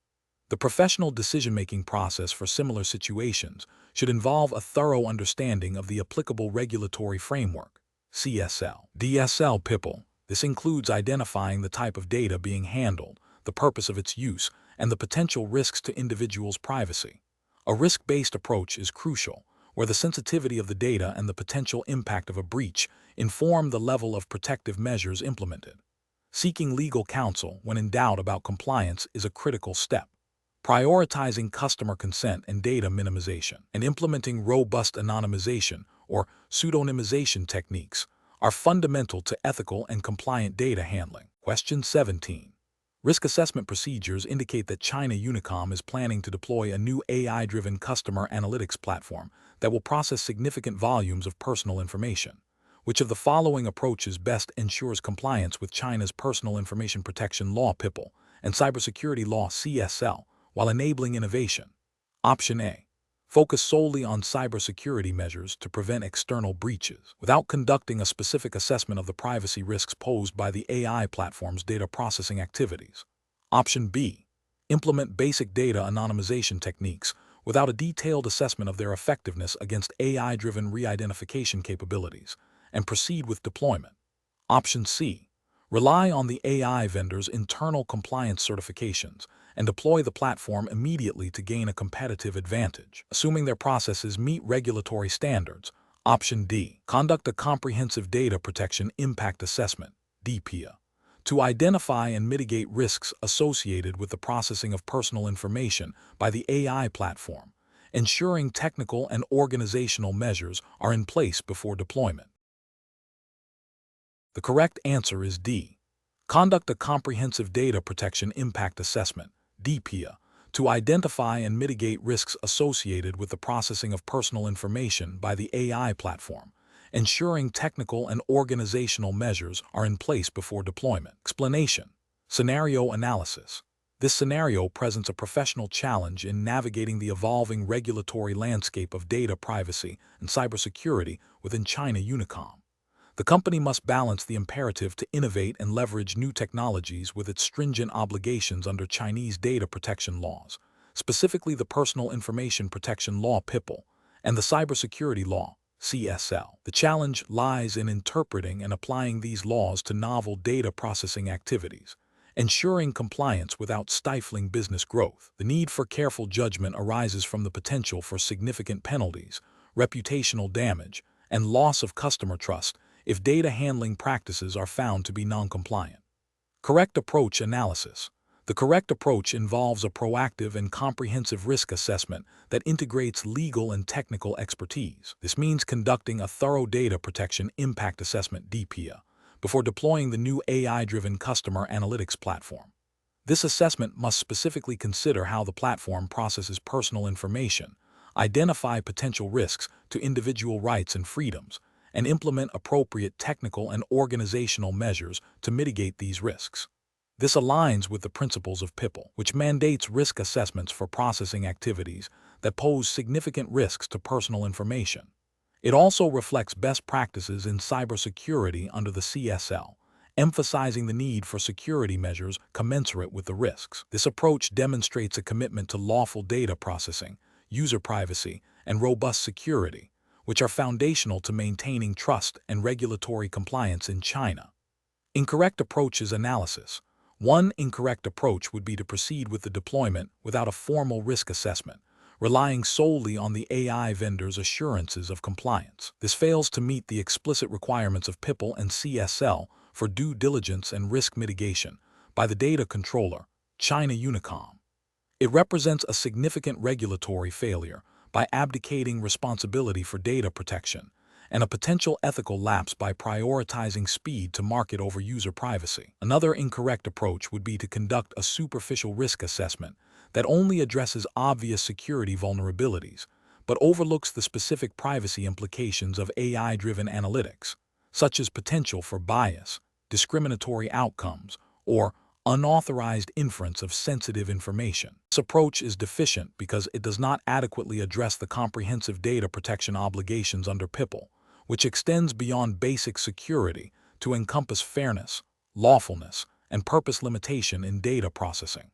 [SPEAKER 1] The professional decision-making process for similar situations should involve a thorough understanding of the applicable regulatory framework, CSL, DSL, PIPL. This includes identifying the type of data being handled, the purpose of its use, and the potential risks to individuals' privacy. A risk-based approach is crucial, where the sensitivity of the data and the potential impact of a breach inform the level of protective measures implemented. Seeking legal counsel when in doubt about compliance is a critical step. Prioritizing customer consent and data minimization and implementing robust anonymization or pseudonymization techniques are fundamental to ethical and compliant data handling. Question 17. Risk assessment procedures indicate that China Unicom is planning to deploy a new AI-driven customer analytics platform that will process significant volumes of personal information. Which of the following approaches best ensures compliance with China's Personal Information Protection Law (PIPL) and Cybersecurity Law (CSL) while enabling innovation? Option A. Focus solely on cybersecurity measures to prevent external breaches, without conducting a specific assessment of the privacy risks posed by the AI platform's data processing activities. Option B. Implement basic data anonymization techniques without a detailed assessment of their effectiveness against AI-driven re-identification capabilities, and proceed with deployment. Option C. Rely on the AI vendor's internal compliance certifications and deploy the platform immediately to gain a competitive advantage, assuming their processes meet regulatory standards. Option D. Conduct a comprehensive data protection impact assessment (DPIA) to identify and mitigate risks associated with the processing of personal information by the AI platform, ensuring technical and organizational measures are in place before deployment. The correct answer is D. Conduct a comprehensive data protection impact assessment (DPIA) to identify and mitigate risks associated with the processing of personal information by the AI platform, ensuring technical and organizational measures are in place before deployment. Explanation. Scenario analysis. This scenario presents a professional challenge in navigating the evolving regulatory landscape of data privacy and cybersecurity within China Unicom. The company must balance the imperative to innovate and leverage new technologies with its stringent obligations under Chinese data protection laws, specifically the Personal Information Protection Law (PIPL) and the Cybersecurity Law (CSL). The challenge lies in interpreting and applying these laws to novel data processing activities, ensuring compliance without stifling business growth. The need for careful judgment arises from the potential for significant penalties, reputational damage, and loss of customer trust if data handling practices are found to be non-compliant. Correct approach analysis. The correct approach involves a proactive and comprehensive risk assessment that integrates legal and technical expertise. This means conducting a thorough data protection impact assessment (DPIA) before deploying the new AI-driven customer analytics platform. This assessment must specifically consider how the platform processes personal information, identify potential risks to individual rights and freedoms, and implement appropriate technical and organizational measures to mitigate these risks. This aligns with the principles of PIPL, which mandates risk assessments for processing activities that pose significant risks to personal information. It also reflects best practices in cybersecurity under the CSL, emphasizing the need for security measures commensurate with the risks. This approach demonstrates a commitment to lawful data processing, user privacy, and robust security, which are foundational to maintaining trust and regulatory compliance in China. Incorrect approaches analysis. One incorrect approach would be to proceed with the deployment without a formal risk assessment, relying solely on the AI vendor's assurances of compliance. This fails to meet the explicit requirements of PIPL and CSL for due diligence and risk mitigation by the data controller, China Unicom. It represents a significant regulatory failure by abdicating responsibility for data protection, and a potential ethical lapse by prioritizing speed to market over user privacy. Another incorrect approach would be to conduct a superficial risk assessment that only addresses obvious security vulnerabilities, but overlooks the specific privacy implications of AI-driven analytics, such as potential for bias, discriminatory outcomes, or unauthorized inference of sensitive information. This approach is deficient because it does not adequately address the comprehensive data protection obligations under PIPL, which extends beyond basic security to encompass fairness, lawfulness, and purpose limitation in data processing.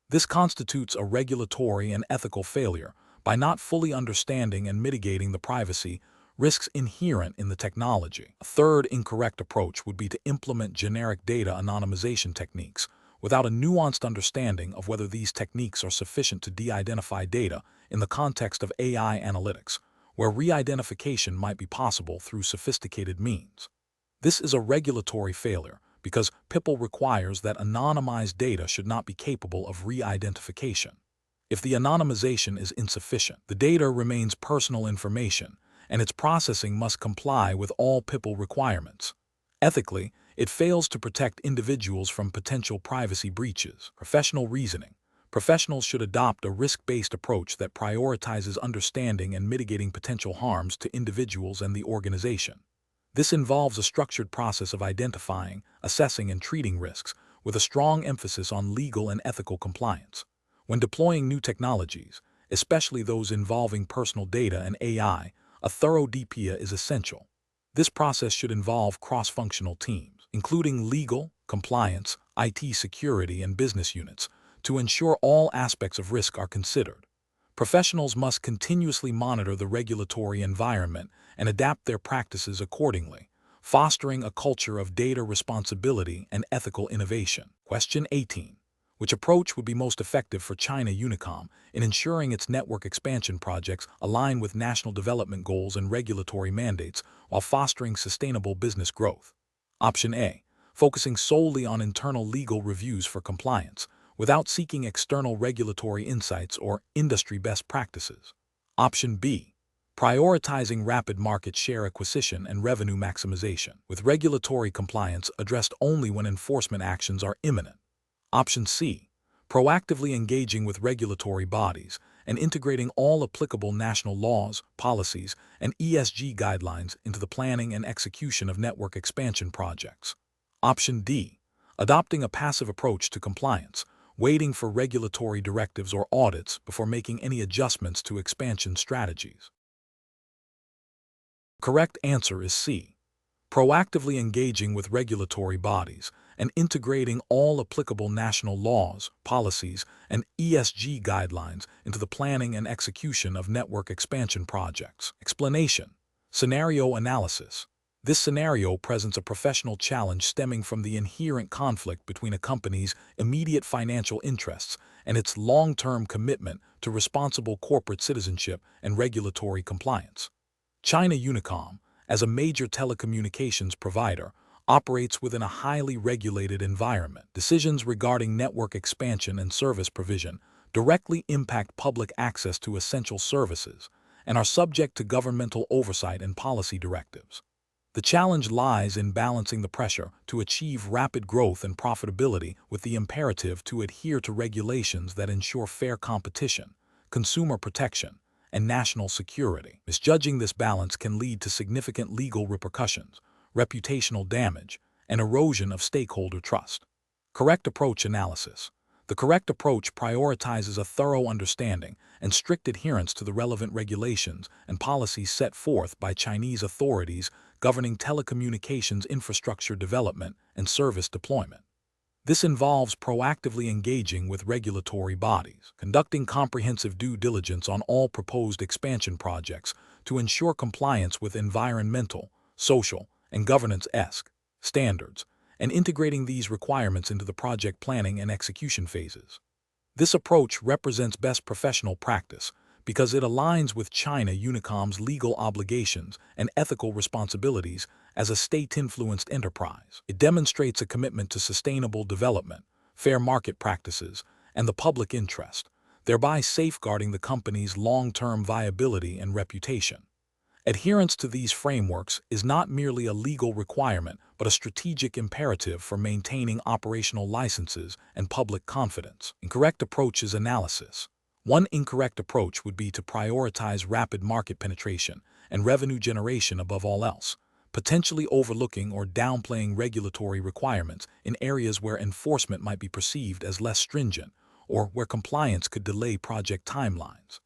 [SPEAKER 1] This constitutes a regulatory and ethical failure by not fully understanding and mitigating the privacy risks inherent in the technology. A third incorrect approach would be to implement generic data anonymization techniques without a nuanced understanding of whether these techniques are sufficient to de-identify data in the context of AI analytics, where re-identification might be possible through sophisticated means. This is a regulatory failure because PIPL requires that anonymized data should not be capable of re-identification. If the anonymization is insufficient, the data remains personal information, and its processing must comply with all PIPL requirements. Ethically, It fails to protect individuals from potential privacy breaches. Professional reasoning. Professionals should adopt a risk-based approach that prioritizes understanding and mitigating potential harms to individuals and the organization. This involves a structured process of identifying, assessing, and treating risks, with a strong emphasis on legal and ethical compliance. When deploying new technologies, especially those involving personal data and AI, a thorough DPIA is essential. This process should involve cross-functional teams, including legal, compliance, IT security, and business units, to ensure all aspects of risk are considered. Professionals must continuously monitor the regulatory environment and adapt their practices accordingly, fostering a culture of data responsibility and ethical innovation. Question 18. Which approach would be most effective for China Unicom in ensuring its network expansion projects align with national development goals and regulatory mandates while fostering sustainable business growth? Option A. Focusing solely on internal legal reviews for compliance, without seeking external regulatory insights or industry best practices. Option B. Prioritizing rapid market share acquisition and revenue maximization, with regulatory compliance addressed only when enforcement actions are imminent. Option C. Proactively engaging with regulatory bodies and integrating all applicable national laws, policies, and ESG guidelines into the planning and execution of network expansion projects. Option D. Adopting a passive approach to compliance, waiting for regulatory directives or audits before making any adjustments to expansion strategies. The correct answer is C. Proactively engaging with regulatory bodies and integrating all applicable national laws, policies, and ESG guidelines into the planning and execution of network expansion projects. Explanation. Scenario analysis. This scenario presents a professional challenge stemming from the inherent conflict between a company's immediate financial interests and its long-term commitment to responsible corporate citizenship and regulatory compliance. China Unicom, as a major telecommunications provider, operates within a highly regulated environment. Decisions regarding network expansion and service provision directly impact public access to essential services and are subject to governmental oversight and policy directives. The challenge lies in balancing the pressure to achieve rapid growth and profitability with the imperative to adhere to regulations that ensure fair competition, consumer protection, and national security. Misjudging this balance can lead to significant legal repercussions, reputational damage, and erosion of stakeholder trust. Correct approach analysis. The correct approach prioritizes a thorough understanding and strict adherence to the relevant regulations and policies set forth by Chinese authorities governing telecommunications infrastructure development and service deployment. This involves proactively engaging with regulatory bodies, conducting comprehensive due diligence on all proposed expansion projects to ensure compliance with environmental, social, and governance-esque standards, and integrating these requirements into the project planning and execution phases. This approach represents best professional practice because it aligns with China Unicom's legal obligations and ethical responsibilities as a state-influenced enterprise. It demonstrates a commitment to sustainable development, fair market practices, and the public interest, thereby safeguarding the company's long-term viability and reputation. Adherence to these frameworks is not merely a legal requirement but a strategic imperative for maintaining operational licenses and public confidence. Incorrect approaches analysis. One incorrect approach would be to prioritize rapid market penetration and revenue generation above all else, potentially overlooking or downplaying regulatory requirements in areas where enforcement might be perceived as less stringent or where compliance could delay project timelines.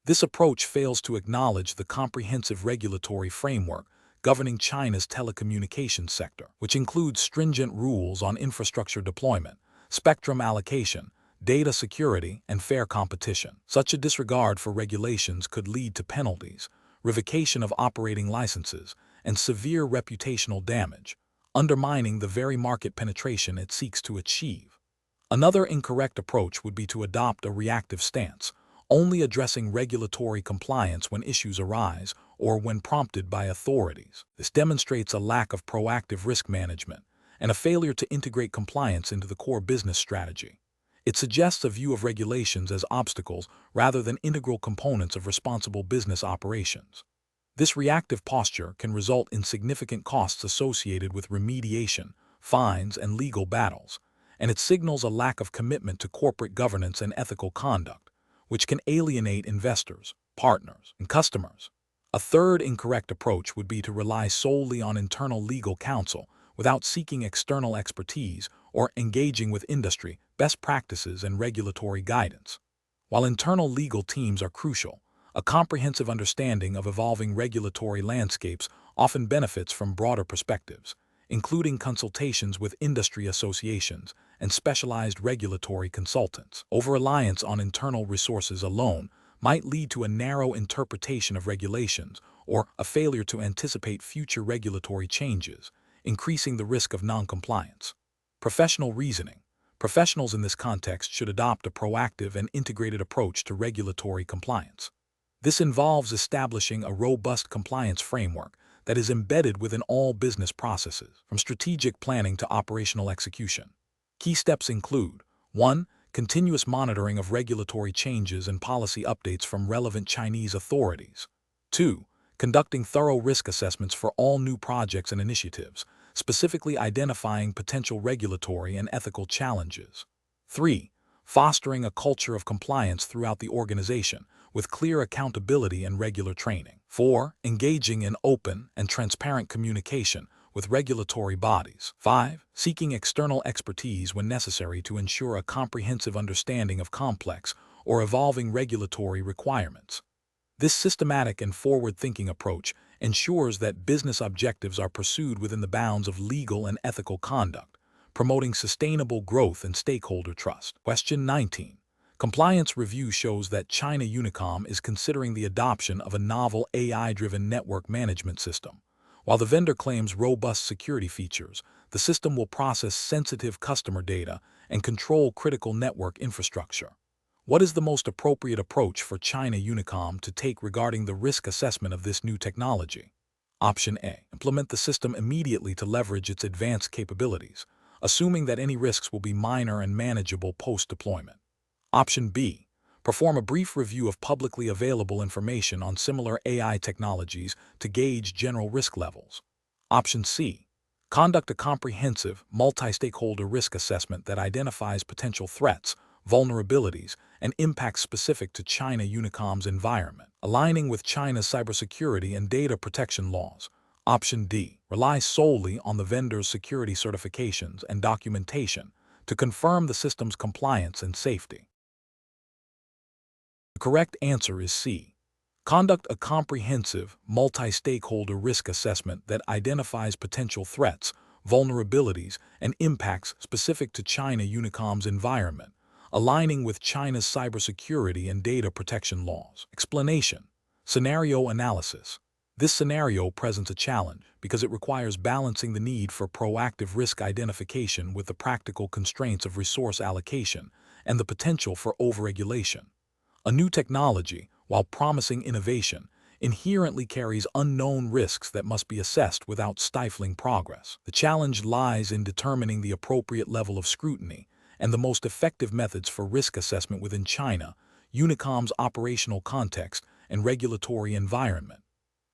[SPEAKER 1] This approach fails to acknowledge the comprehensive regulatory framework governing China's telecommunications sector, which includes stringent rules on infrastructure deployment, spectrum allocation, data security, and fair competition. Such a disregard for regulations could lead to penalties, revocation of operating licenses, and severe reputational damage, undermining the very market penetration it seeks to achieve. Another incorrect approach would be to adopt a reactive stance, only addressing regulatory compliance when issues arise or when prompted by authorities. This demonstrates a lack of proactive risk management and a failure to integrate compliance into the core business strategy. It suggests a view of regulations as obstacles rather than integral components of responsible business operations. This reactive posture can result in significant costs associated with remediation, fines, and legal battles, and it signals a lack of commitment to corporate governance and ethical conduct, which can alienate investors, partners, and customers. A third incorrect approach would be to rely solely on internal legal counsel without seeking external expertise or engaging with industry, best practices, and regulatory guidance. While internal legal teams are crucial, a comprehensive understanding of evolving regulatory landscapes often benefits from broader perspectives, including consultations with industry associations and specialized regulatory consultants. Over-reliance on internal resources alone might lead to a narrow interpretation of regulations or a failure to anticipate future regulatory changes, increasing the risk of non-compliance. Professional reasoning. Professionals in this context should adopt a proactive and integrated approach to regulatory compliance. This involves establishing a robust compliance framework that is embedded within all business processes, from strategic planning to operational execution. Key steps include: 1. Continuous monitoring of regulatory changes and policy updates from relevant Chinese authorities. 2. Conducting thorough risk assessments for all new projects and initiatives, specifically identifying potential regulatory and ethical challenges. 3. Fostering a culture of compliance throughout the organization, with clear accountability and regular training. 4. Engaging in open and transparent communication with regulatory bodies. 5. Seeking external expertise when necessary to ensure a comprehensive understanding of complex or evolving regulatory requirements. This systematic and forward-thinking approach ensures that business objectives are pursued within the bounds of legal and ethical conduct, promoting sustainable growth and stakeholder trust. Question 19. Compliance review shows that China Unicom is considering the adoption of a novel AI-driven network management system. While the vendor claims robust security features, the system will process sensitive customer data and control critical network infrastructure. What is the most appropriate approach for China Unicom to take regarding the risk assessment of this new technology? Option A. Implement the system immediately to leverage its advanced capabilities, assuming that any risks will be minor and manageable post-deployment. Option B. Perform a brief review of publicly available information on similar AI technologies to gauge general risk levels. Option C. Conduct a comprehensive, multi-stakeholder risk assessment that identifies potential threats, vulnerabilities, and impacts specific to China Unicom's environment, aligning with China's cybersecurity and data protection laws. Option D. Rely solely on the vendor's security certifications and documentation to confirm the system's compliance and safety. The correct answer is C. Conduct a comprehensive, multi-stakeholder risk assessment that identifies potential threats, vulnerabilities, and impacts specific to China Unicom's environment, aligning with China's cybersecurity and data protection laws. Explanation. Scenario analysis. This scenario presents a challenge because it requires balancing the need for proactive risk identification with the practical constraints of resource allocation and the potential for overregulation. A new technology, while promising innovation, inherently carries unknown risks that must be assessed without stifling progress. The challenge lies in determining the appropriate level of scrutiny and the most effective methods for risk assessment within China, Unicom's operational context, and regulatory environment.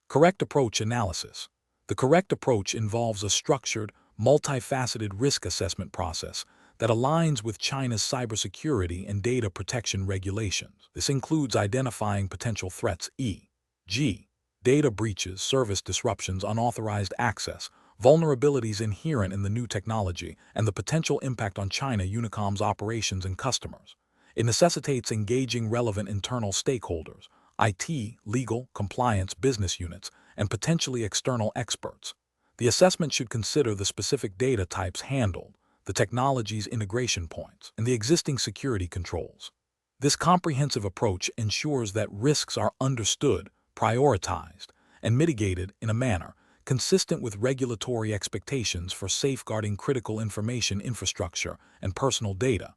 [SPEAKER 1] Correct approach analysis. The correct approach involves a structured, multifaceted risk assessment process that aligns with China's cybersecurity and data protection regulations. This includes identifying potential threats, e.g., data breaches, service disruptions, unauthorized access, vulnerabilities inherent in the new technology, and the potential impact on China Unicom's operations and customers. It necessitates engaging relevant internal stakeholders, IT, legal, compliance, business units, and potentially external experts. The assessment should consider the specific data types handled, the technology's integration points, and the existing security controls. This comprehensive approach ensures that risks are understood, prioritized, and mitigated in a manner consistent with regulatory expectations for safeguarding critical information infrastructure and personal data,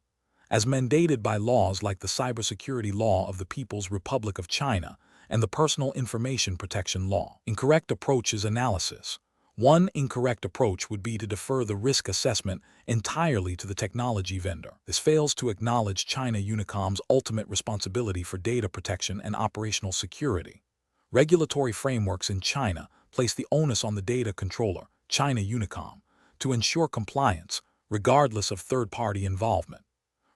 [SPEAKER 1] as mandated by laws like the Cybersecurity Law of the People's Republic of China and the Personal Information Protection Law. Incorrect approaches analysis. One incorrect approach would be to defer the risk assessment entirely to the technology vendor. This fails to acknowledge China Unicom's ultimate responsibility for data protection and operational security. Regulatory frameworks in China place the onus on the data controller, China Unicom, to ensure compliance, regardless of third-party involvement.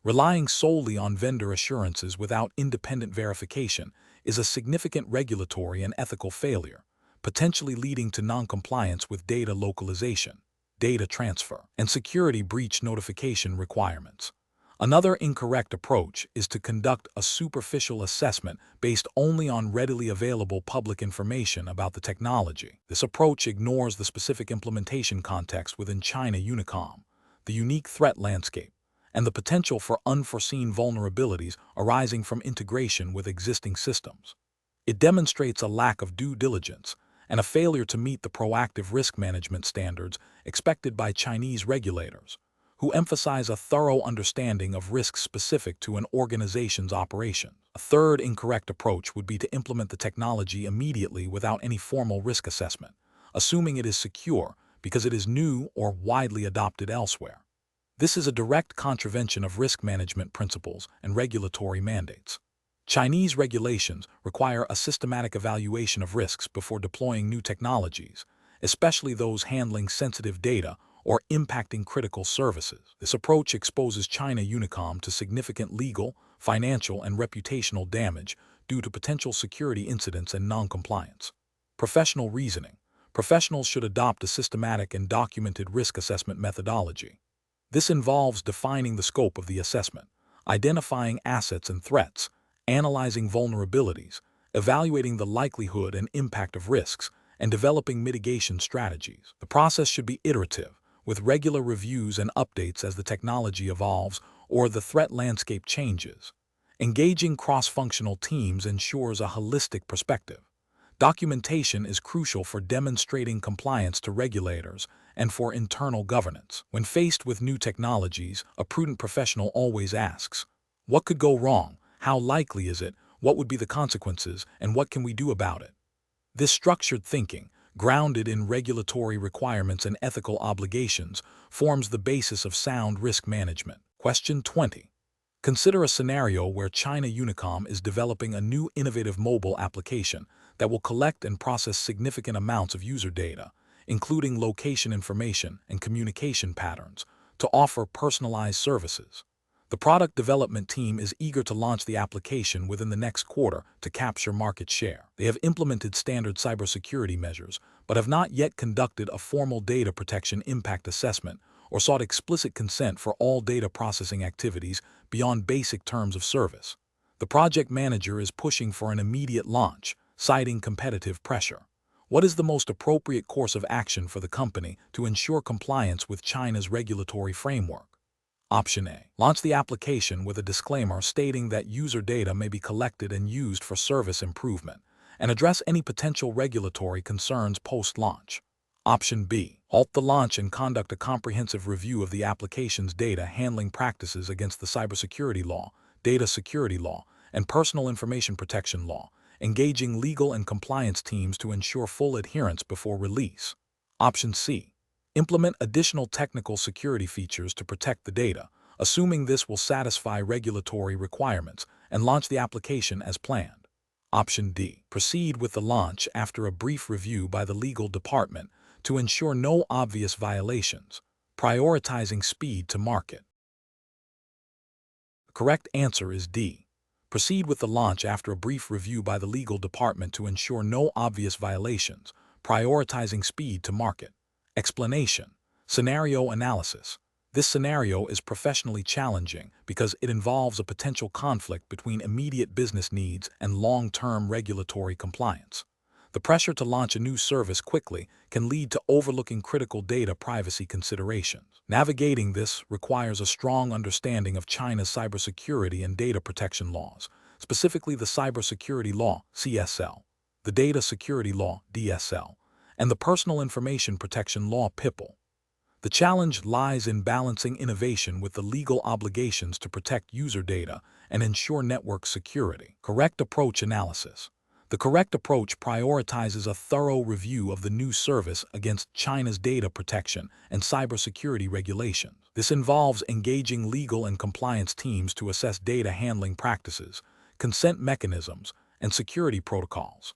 [SPEAKER 1] Relying solely on vendor assurances without independent verification is a significant regulatory and ethical failure, potentially leading to non-compliance with data localization, data transfer, and security breach notification requirements. Another incorrect approach is to conduct a superficial assessment based only on readily available public information about the technology. This approach ignores the specific implementation context within China Unicom, the unique threat landscape, and the potential for unforeseen vulnerabilities arising from integration with existing systems. It demonstrates a lack of due diligence and a failure to meet the proactive risk management standards expected by Chinese regulators, who emphasize a thorough understanding of risks specific to an organization's operation. A third incorrect approach would be to implement the technology immediately without any formal risk assessment, assuming it is secure because it is new or widely adopted elsewhere. This is a direct contravention of risk management principles and regulatory mandates. Chinese regulations require a systematic evaluation of risks before deploying new technologies, especially those handling sensitive data or impacting critical services. This approach exposes China Unicom to significant legal, financial, and reputational damage due to potential security incidents and non-compliance. Professional reasoning. Professionals should adopt a systematic and documented risk assessment methodology. This involves defining the scope of the assessment, identifying assets and threats, analyzing vulnerabilities, evaluating the likelihood and impact of risks, and developing mitigation strategies. The process should be iterative, with regular reviews and updates as the technology evolves or the threat landscape changes. Engaging cross-functional teams ensures a holistic perspective. Documentation is crucial for demonstrating compliance to regulators and for internal governance. When faced with new technologies, a prudent professional always asks, what could go wrong? How likely is it? What would be the consequences? And what can we do about it? This structured thinking, grounded in regulatory requirements and ethical obligations, forms the basis of sound risk management. Question 20. Consider a scenario where China Unicom is developing a new innovative mobile application that will collect and process significant amounts of user data, including location information and communication patterns, to offer personalized services. The product development team is eager to launch the application within the next quarter to capture market share. They have implemented standard cybersecurity measures, but have not yet conducted a formal data protection impact assessment or sought explicit consent for all data processing activities beyond basic terms of service. The project manager is pushing for an immediate launch, citing competitive pressure. What is the most appropriate course of action for the company to ensure compliance with China's regulatory framework? Option A. Launch the application with a disclaimer stating that user data may be collected and used for service improvement, and address any potential regulatory concerns post-launch. Option B. Halt the launch and conduct a comprehensive review of the application's data handling practices against the cybersecurity law, data security law, and personal information protection law, engaging legal and compliance teams to ensure full adherence before release. Option C. Implement additional technical security features to protect the data, assuming this will satisfy regulatory requirements, and launch the application as planned. Option D. Proceed with the launch after a brief review by the legal department to ensure no obvious violations, prioritizing speed to market. The correct answer is D. Proceed with the launch after a brief review by the legal department to ensure no obvious violations, prioritizing speed to market. Explanation. Scenario analysis. This scenario is professionally challenging because it involves a potential conflict between immediate business needs and long-term regulatory compliance. The pressure to launch a new service quickly can lead to overlooking critical data privacy considerations. Navigating this requires a strong understanding of China's cybersecurity and data protection laws, specifically the Cybersecurity Law, CSL, the Data Security Law, DSL, and the Personal Information Protection Law, PIPL. The challenge lies in balancing innovation with the legal obligations to protect user data and ensure network security. Correct approach analysis. The correct approach prioritizes a thorough review of the new service against China's data protection and cybersecurity regulations. This involves engaging legal and compliance teams to assess data handling practices, consent mechanisms, and security protocols.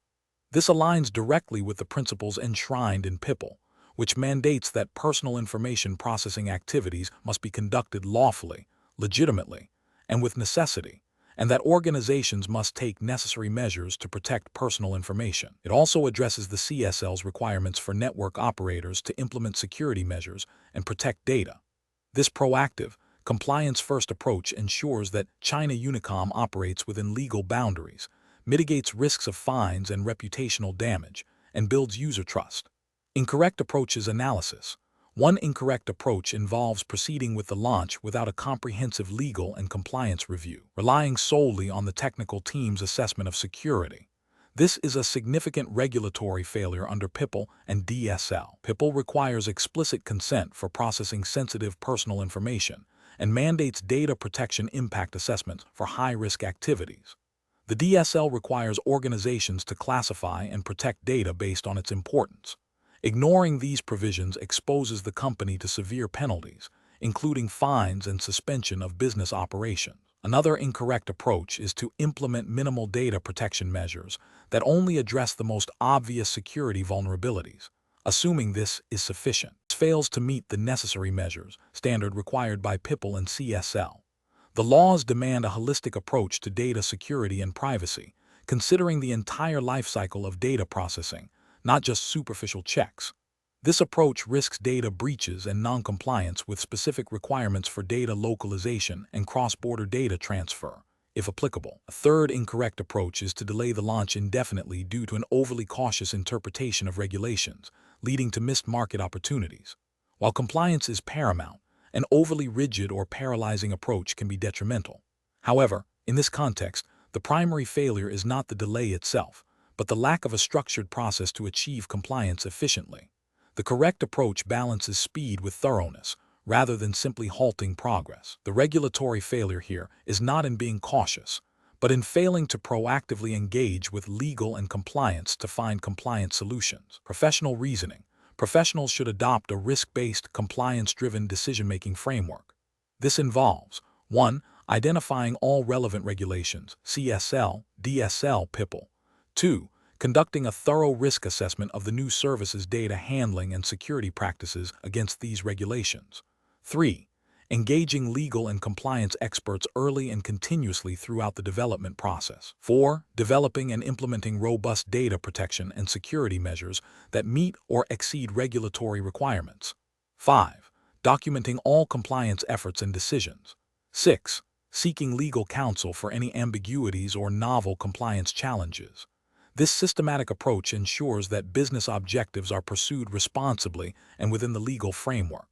[SPEAKER 1] This aligns directly with the principles enshrined in PIPL, which mandates that personal information processing activities must be conducted lawfully, legitimately, and with necessity, and that organizations must take necessary measures to protect personal information. It also addresses the CSL's requirements for network operators to implement security measures and protect data. This proactive, compliance-first approach ensures that China Unicom operates within legal boundaries, mitigates risks of fines and reputational damage, and builds user trust. Incorrect approaches analysis. One incorrect approach involves proceeding with the launch without a comprehensive legal and compliance review, relying solely on the technical team's assessment of security. This is a significant regulatory failure under PIPL and DSL. PIPL requires explicit consent for processing sensitive personal information and mandates data protection impact assessments for high-risk activities. The DSL requires organizations to classify and protect data based on its importance. Ignoring these provisions exposes the company to severe penalties, including fines and suspension of business operations. Another incorrect approach is to implement minimal data protection measures that only address the most obvious security vulnerabilities, assuming this is sufficient. This fails to meet the necessary measures standard required by PIPL and CSL. The laws demand a holistic approach to data security and privacy, considering the entire lifecycle of data processing, not just superficial checks. This approach risks data breaches and non-compliance with specific requirements for data localization and cross-border data transfer, if applicable. A third incorrect approach is to delay the launch indefinitely due to an overly cautious interpretation of regulations, leading to missed market opportunities. While compliance is paramount, an overly rigid or paralyzing approach can be detrimental. However, in this context, the primary failure is not the delay itself, but the lack of a structured process to achieve compliance efficiently. The correct approach balances speed with thoroughness, rather than simply halting progress. The regulatory failure here is not in being cautious, but in failing to proactively engage with legal and compliance to find compliance solutions. Professional reasoning. Professionals should adopt a risk-based, compliance-driven decision-making framework. This involves 1. Identifying all relevant regulations, CSL, DSL, PIPL. 2. Conducting a thorough risk assessment of the new service's data handling and security practices against these regulations. 3. Engaging legal and compliance experts early and continuously throughout the development process. 4. Developing and implementing robust data protection and security measures that meet or exceed regulatory requirements. 5. Documenting all compliance efforts and decisions. 6. Seeking legal counsel for any ambiguities or novel compliance challenges. This systematic approach ensures that business objectives are pursued responsibly and within the legal framework.